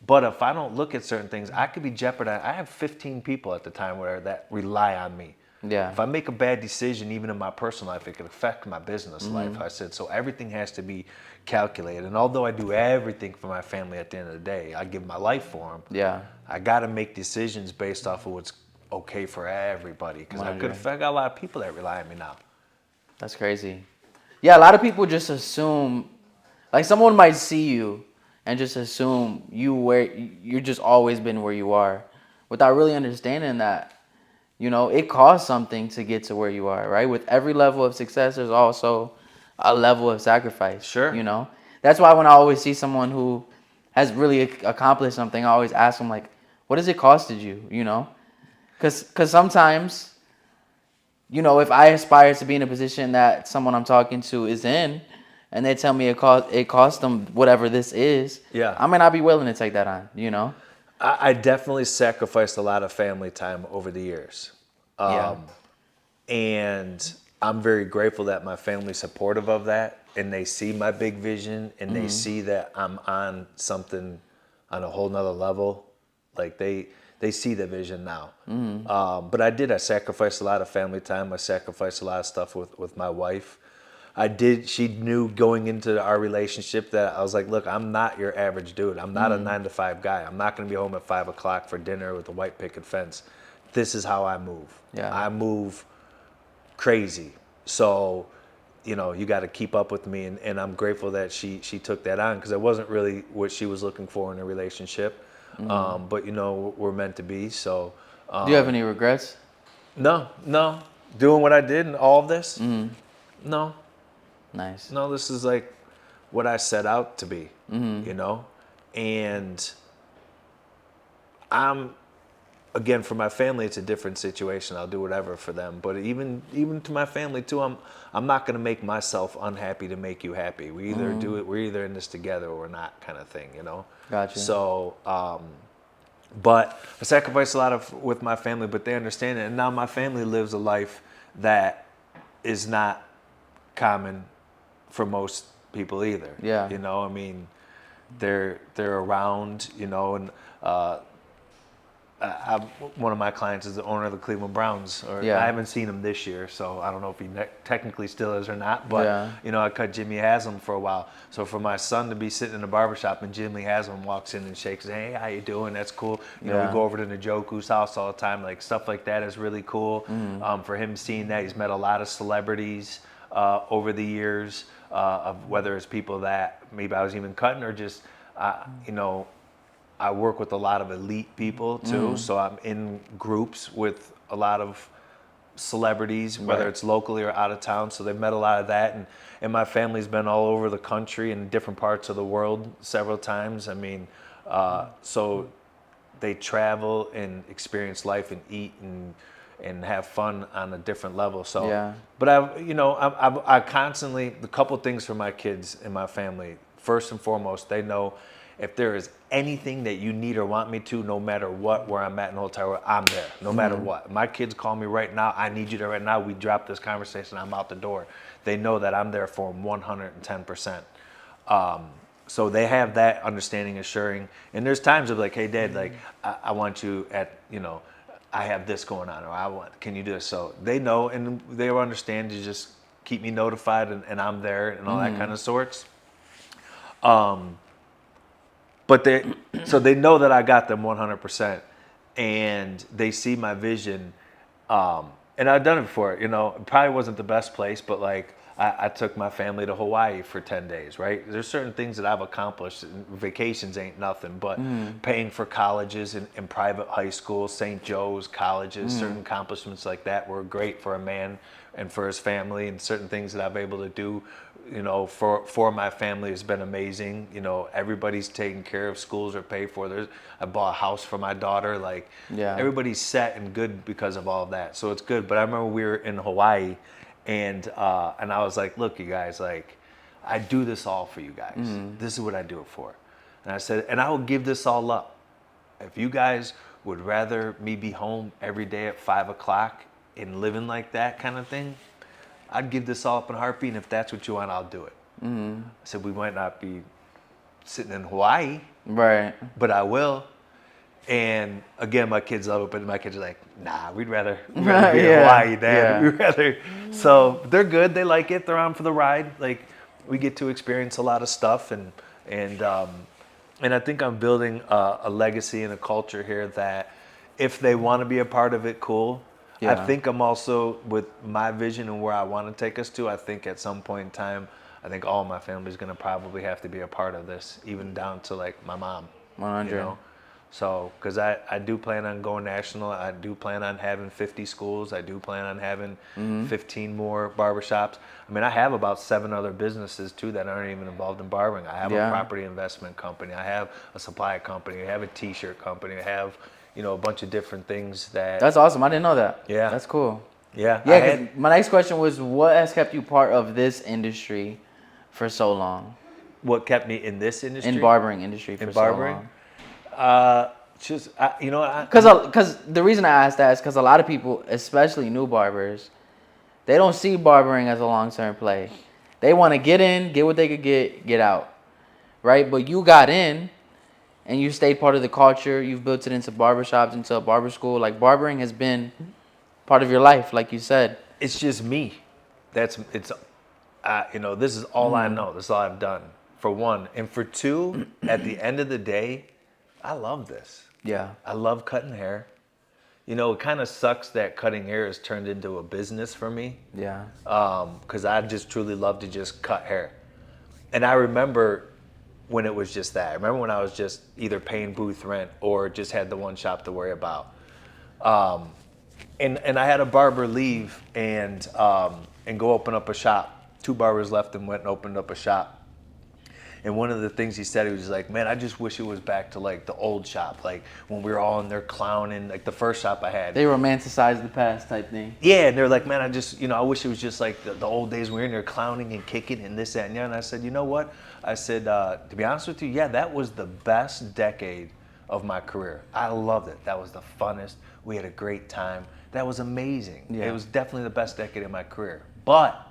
But if I don't look at certain things, I could be jeopardized. I have 15 people at the time that rely on me. Yeah. If I make a bad decision, even in my personal life, it could affect my business life. I said, so everything has to be calculated. And although I do everything for my family at the end of the day, I give my life for them. Yeah. I got to make decisions based off of what's okay for everybody. Because I 100. got a lot of people that rely on me now. That's crazy. Yeah, a lot of people just assume, like someone might see you and just assume you're just always been where you are, without really understanding that, it costs something to get to where you are, right? With every level of success, there's also a level of sacrifice. Sure. That's why when I always see someone who has really accomplished something, I always ask them like, what has it costed you? Because sometimes, if I aspire to be in a position that someone I'm talking to is in, and they tell me it cost them whatever this is, Yeah. I might not be willing to take that on, I definitely sacrificed a lot of family time over the years. Yeah. And I'm very grateful that my family's supportive of that, and they see my big vision, and they see that I'm on something on a whole nother level. Like they see the vision now. But I sacrificed a lot of family time. I sacrificed a lot of stuff with my wife. She knew going into our relationship that I was like, look, I'm not your average dude. I'm not a 9 to 5 guy. I'm not going to be home at 5 o'clock for dinner with a white picket fence. This is how I move. Yeah. I move crazy. So, you got to keep up with me. And I'm grateful that she took that on, because it wasn't really what she was looking for in a relationship. But, we're meant to be. So, Do you have any regrets? no. Doing what I did and all of this? No. Nice. No, this is like what I set out to be, And again, for my family, it's a different situation. I'll do whatever for them. But even to my family too, I'm not going to make myself unhappy to make you happy. We either do it, we're either in this together or we're not, kind of thing, Gotcha. So, but I sacrificed a lot with my family, but they understand it. And now my family lives a life that is not common for most people either. Yeah. I mean, they're around, and one of my clients is the owner of the Cleveland Browns. Yeah. I haven't seen him this year, so I don't know if he technically still is or not. But Yeah. I cut Jimmy Haslam for a while. So for my son to be sitting in the barbershop and Jimmy Haslam walks in and shakes, hey, how you doing? That's cool. We go over to Njoku's house all the time. Like, stuff like that is really cool. For him seeing that, he's met a lot of celebrities over the years, of whether it's people that maybe I was even cutting, or just I work with a lot of elite people too, so I'm in groups with a lot of celebrities, whether it's locally or out of town. So they've met a lot of that, and my family's been all over the country and different parts of the world several times. I mean, so they travel and experience life and eat and have fun on a different level. So, Yeah. But I constantly, the couple things for my kids and my family. First and foremost, they know if there is anything that you need or want me to, no matter what, where I'm at in the hotel room, I'm there, no matter what. My kids call me right now, I need you there right now. We drop this conversation, I'm out the door. They know that I'm there for them 110%. So they have that understanding, assuring. And there's times of like, hey, Dad, like, I want you at, I have this going on, or can you do this? So they know, and they will understand to just keep me notified, and I'm there and all that kind of sorts. But they know that I got them 100%, and they see my vision. And I've done it before, it probably wasn't the best place, but like I took my family to Hawaii for 10 days, right? There's certain things that I've accomplished. Vacations ain't nothing, but paying for colleges in private high schools, St. Joe's colleges, certain accomplishments like that were great for a man and for his family, and certain things that I've been able to do, for my family has been amazing. Everybody's taken care of, schools are paid for. I bought a house for my daughter. Like, everybody's set and good because of all of that. So it's good. But I remember we were in Hawaii, and I was like, look, you guys, like, I do this all for you guys. This is what I do it for. And I said, and I will give this all up. If you guys would rather me be home every day at 5 o'clock and living like that kind of thing, I'd give this all up in a heartbeat, and if that's what you want, I'll do it. I said, we might not be sitting in Hawaii, Right. but I will. And again, my kids love it, but my kids are like, nah, we'd rather be in Hawaii, Dad. Yeah. We'd rather. So they're good. They like it. They're on for the ride. Like, we get to experience a lot of stuff, and I think I'm building a legacy and a culture here that if they want to be a part of it, cool. I Yeah. think I'm also, with my vision and where I want to take us to, I think at some point in time, I think all my family's going to probably have to be a part of this, even down to like my mom. 100. You know? So, because I do plan on going national. I do plan on having 50 schools. I do plan on having 15 more barbershops. I mean, I have about 7 other businesses too that aren't even involved in barbering. I have a property investment company. I have a supply company. I have a t-shirt company. I have, a bunch of different things that. That's awesome. I didn't know that. Yeah. That's cool. Yeah. Yeah, 'cause my next question was, what has kept you part of this industry for so long? What kept me in this industry? In barbering industry for so long? Because the reason I asked that is because a lot of people, especially new barbers, they don't see barbering as a long-term play. They want to get in, get what they could get out, right? But you got in, and you stayed part of the culture. You've built it into barbershops, into a barber school. Like, barbering has been part of your life, like you said. It's just me. This is all I know. This is all I've done, for one. And for two, at the end of the day, I love this. Yeah. I love cutting hair. It kind of sucks that cutting hair has turned into a business for me. Yeah. Because I just truly love to just cut hair. And I remember when it was just that. I remember when I was just either paying booth rent or just had the one shop to worry about. And I had a barber leave and go open up a shop. 2 barbers left and went and opened up a shop. And one of the things he said, he was like, man, I just wish it was back to like the old shop, like when we were all in there clowning, like the first shop I had. They romanticize the past type thing. Yeah, and they're like, man, I wish it was just like the old days when we were in there clowning and kicking and this, that, and that. And I said, you know what? I said, to be honest with you, yeah, that was the best decade of my career. I loved it. That was the funnest. We had a great time. That was amazing. Yeah. It was definitely the best decade of my career. But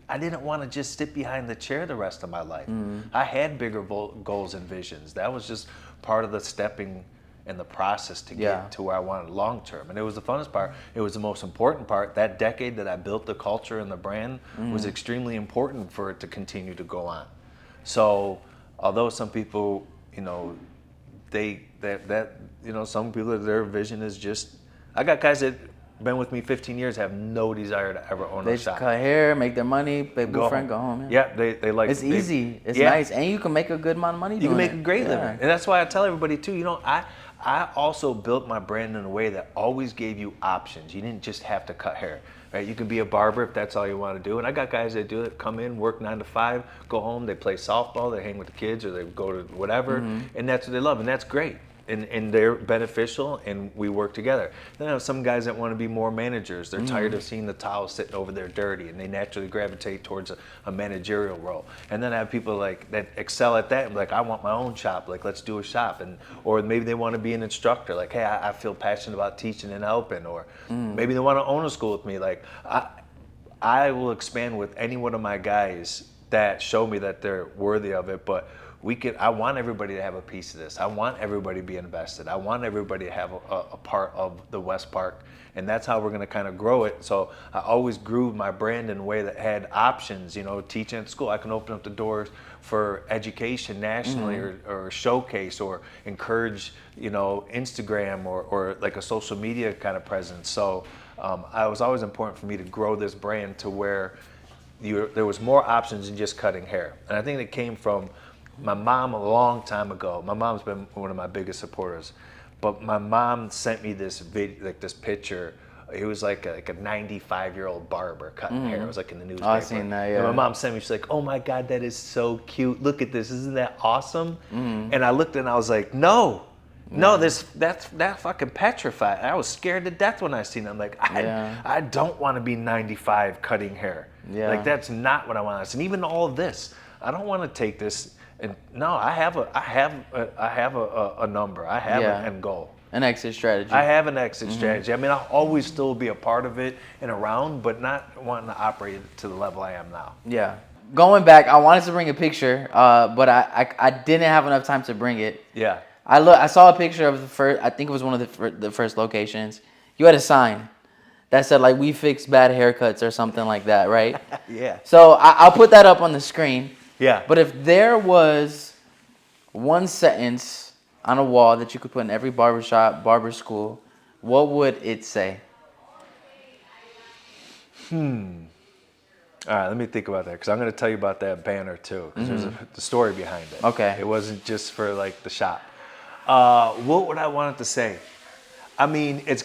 I didn't want to just sit behind the chair the rest of my life. I had bigger goals and visions. That was just part of the stepping in the process to get to where I wanted long term. And it was the funnest part. It was the most important part. That decade that I built the culture and the brand was extremely important for it to continue to go on. So although some people, some people, their vision is just, I got guys that been with me 15 years, have no desire to ever own They a just shop. cut hair, make their money, pay boyfriend, go home. Yeah, they like it's easy. It's nice, and you can make a good amount of money doing it. You can make a great living, and that's why I tell everybody too. I also built my brand in a way that always gave you options. You didn't just have to cut hair, right? You can be a barber if that's all you want to do. And I got guys that do it, come in, work 9 to 5, go home, they play softball, they hang with the kids, or they go to whatever, and that's what they love, and that's great. And they're beneficial, and we work together. Then I have some guys that want to be more managers. They're tired of seeing the towels sitting over there dirty, and they naturally gravitate towards a managerial role. And then I have people like that excel at that, and like, I want my own shop. Like, let's do a shop. Or maybe they want to be an instructor. Like, hey, I feel passionate about teaching and helping. Or maybe they want to own a school with me. Like, I will expand with any one of my guys that show me that they're worthy of it. But I want everybody to have a piece of this. I want everybody to be invested. I want everybody to have a part of the West Park. And that's how we're going to kind of grow it. So I always grew my brand in a way that had options, teaching at school. I can open up the doors for education nationally or showcase or encourage, Instagram or like a social media kind of presence. So it was always important for me to grow this brand to where there was more options than just cutting hair. And I think it came from my mom a long time ago. My mom's been one of my biggest supporters, but my mom sent me this this picture. It was like a 95-year-old barber cutting hair. It was like in the newspaper. I seen that, yeah. And my mom sent me. She's like, "Oh my God, that is so cute. Look at this. Isn't that awesome?" And I looked and I was like, "No, that's fucking petrified." I was scared to death when I seen it. I'm like, I don't want to be 95 cutting hair. Yeah. Like, that's not what I want. And even all of this, I don't want to take this. And no, I have a number. I have an end goal. An exit strategy. I have an exit strategy. I mean, I'll always still be a part of it and around, but not wanting to operate to the level I am now. Yeah. Going back, I wanted to bring a picture, but I didn't have enough time to bring it. Yeah. I saw a picture of the first. I think it was one of the first locations. You had a sign that said like "We fix bad haircuts" or something like that, right? Yeah. So I'll put that up on the screen. Yeah. But if there was one sentence on a wall that you could put in every barbershop, barber school, what would it say? All right, let me think about that because I'm going to tell you about that banner too because there's the story behind it. Okay. It wasn't just for like the shop. What would I want it to say? I mean, it's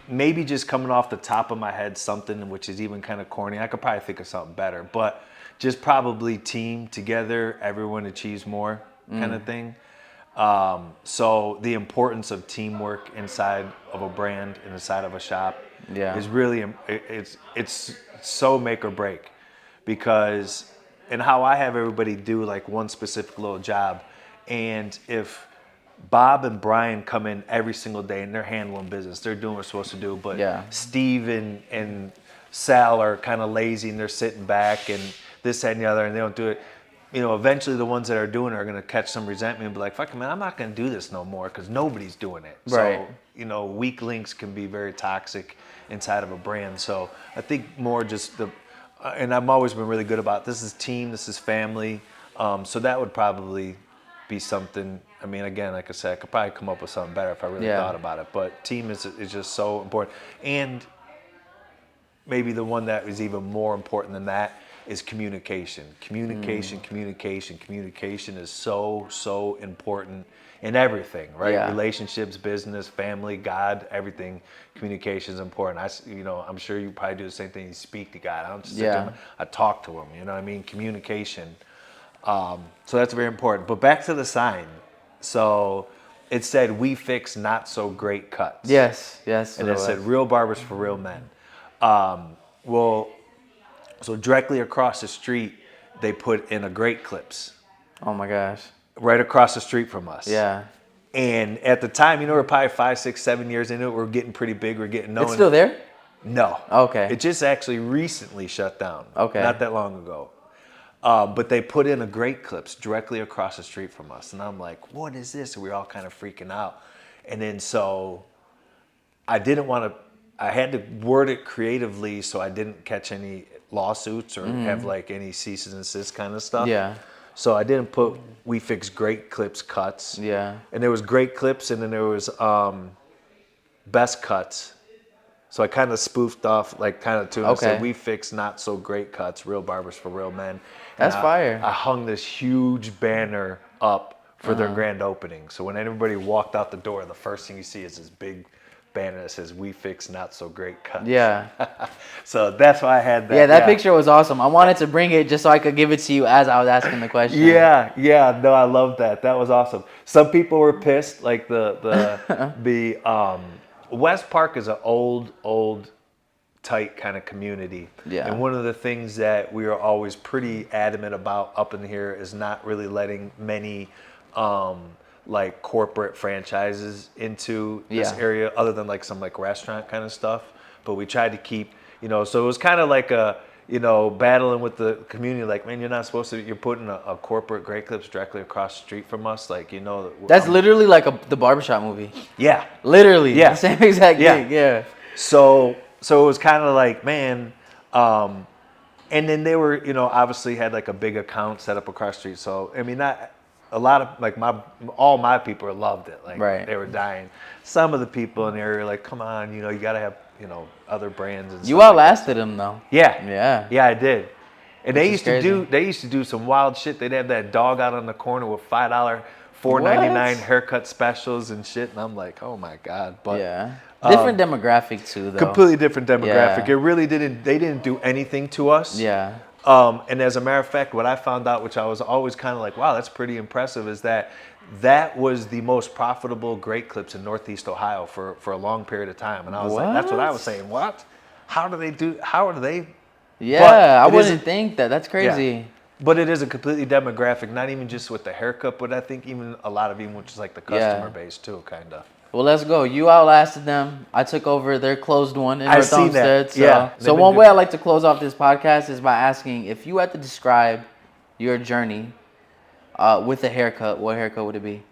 maybe just coming off the top of my head something which is even kind of corny. I could probably think of something better, but just probably team together, everyone achieves more kind of thing. So the importance of teamwork inside of a brand, inside of a shop, is really it's so make or break, because and how I have everybody do like one specific little job, and if Bob and Brian come in every single day and they're handling business, they're doing what they're supposed to do, but Steve and Sal are kind of lazy and they're sitting back and this, that, and the other, and they don't do it. You know, eventually the ones that are doing it are going to catch some resentment and be like, fuck it, man, I'm not going to do this no more because nobody's doing it. Right. So, you know, weak links can be very toxic inside of a brand. So I think more just and I've always been really good about this is team, this is family. So that would probably be something. I mean, again, like I said, I could probably come up with something better if I really thought about it. But team is just so important. And maybe the one that is even more important than that is communication. Communication is so important in everything, right? Yeah. Relationships, business, family, God, everything. Communication is important. I'm sure you probably do the same thing. You speak to God. I don't just sit there, I talk to him. You know what I mean? Communication. So that's very important. But back to the sign. So it said, "We fix not so great cuts." Yes. And it said, "Real barbers for real men." So directly across the street, they put in a Great Clips. Oh my gosh. Right across the street from us. Yeah. And at the time, you know, we're probably 5, 6, 7 years into it. We're getting pretty big. We're getting known. It's still there? No. Okay. It just actually recently shut down. Okay. Not that long ago. But they put in a Great Clips directly across the street from us. And I'm like, what is this? And we're all kind of freaking out. And then so I didn't want to, I had to word it creatively so I didn't catch any lawsuits or have like any cease and desist kind of stuff. Yeah. So I didn't put "We fix Great Clips cuts." Yeah. And there was Great Clips and then there was Best Cuts. So I kind of spoofed off like kind of too. I said, "We fix not so great cuts, real barbers for real men." That's fire. I hung this huge banner up for their grand opening. So when everybody walked out the door, the first thing you see is this big banner that says "We fix not so great cuts." Yeah. So that's why I had that. Yeah, that picture was awesome. I wanted to bring it just so I could give it to you as I was asking the question. Yeah. No, I love that. That was awesome. Some people were pissed. Like the West Park is an old, tight kind of community. Yeah. And one of the things that we are always pretty adamant about up in here is not really letting many like corporate franchises into this area, other than like some like restaurant kind of stuff. But we tried to keep, you know, so it was kind of like a, you know, battling with the community. Like, man, you're not supposed to. You're putting a corporate Great Clips directly across the street from us. Like, you know, that's literally like the barbershop movie. Yeah, literally. Yeah, the same exact thing. Yeah. So it was kind of like, man. And then they were, you know, obviously had like a big account set up across the street. So I mean, not a lot of like all my people loved it. Like they were dying. Some of the people in the area were like, come on, you know, you got to have, you know, other brands and stuff. You outlasted them though. Yeah, I did. And they used to do some wild shit. They'd have that dog out on the corner with $5, $4.99 haircut specials and shit. And I'm like, oh my God. But different demographic too, though. Completely different demographic. It really didn't. They didn't do anything to us. Yeah. And as a matter of fact, what I found out, which I was always kind of like, wow, that's pretty impressive, is that was the most profitable Great Clips in Northeast Ohio for a long period of time. And I was like, that's what I was saying. What? How do they? Yeah, I wouldn't think that. That's crazy. Yeah. But it is a completely demographic, not even just with the haircut, but I think even a lot of even which is like the customer base too, kind of. Well, let's go. You outlasted them. I took over their closed one in North Olmsted. So one way I like to close off this podcast is by asking, if you had to describe your journey with a haircut, what haircut would it be?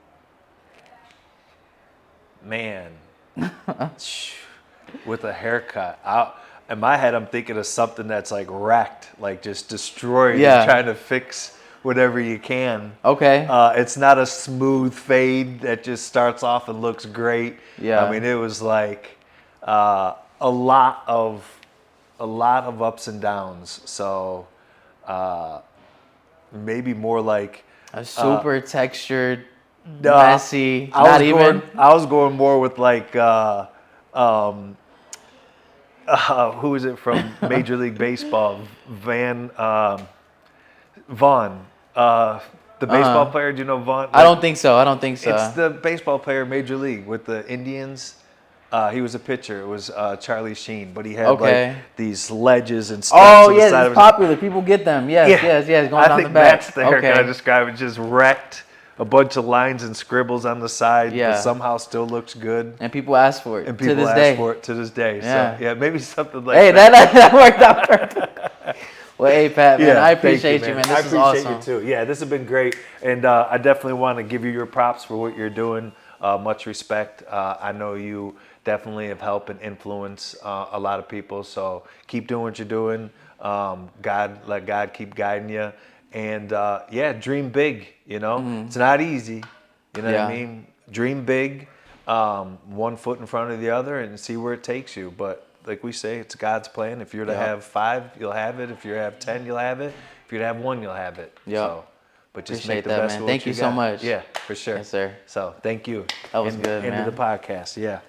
man, with a haircut. In my head, I'm thinking of something that's like wrecked, like just destroyed. Yeah. You're trying to fix whatever you can. Okay. It's not a smooth fade that just starts off and looks great. Yeah. I mean, it was like a lot of ups and downs. So maybe more like A super textured, uh, messy. Not even. I was going more with like who is it from Major League Baseball? Vaughn. The baseball player. Do you know Vaughn? I don't think so. It's the baseball player, Major League, with the Indians. He was a pitcher. It was Charlie Sheen, but he had like these ledges and steps. Oh, on the yes, side it's of his... popular. People get them. Yes, yes. Going I down think the back. that's the haircut I described. It just wrecked. A bunch of lines and scribbles on the side, Yeah. but somehow still looks good. And people ask for it And people to this ask day. for it to this day. Yeah. So, yeah, maybe something like Hey, that. that worked out perfect. Well, hey, Pat, man, I thank appreciate you, man. This I is appreciate awesome. you, too. Yeah, this has been great. And I definitely want to give you your props for what you're doing. Much respect. I know you definitely have helped and influence a lot of people. So keep doing what you're doing. Let God keep guiding you. And, dream big, you know. It's not easy. You know what I mean? Dream big, 1 foot in front of the other, and see where it takes you. But like we say, it's God's plan. If you're to have 5, you'll have it. If you're to have 10, you'll have it. If you're to have 1, you'll have it. Yeah. So, but just Appreciate make the that, best man. of what Thank you so got. much. Yeah, for sure. Yes, sir. So thank you. That was good, End man. of the podcast. Yeah.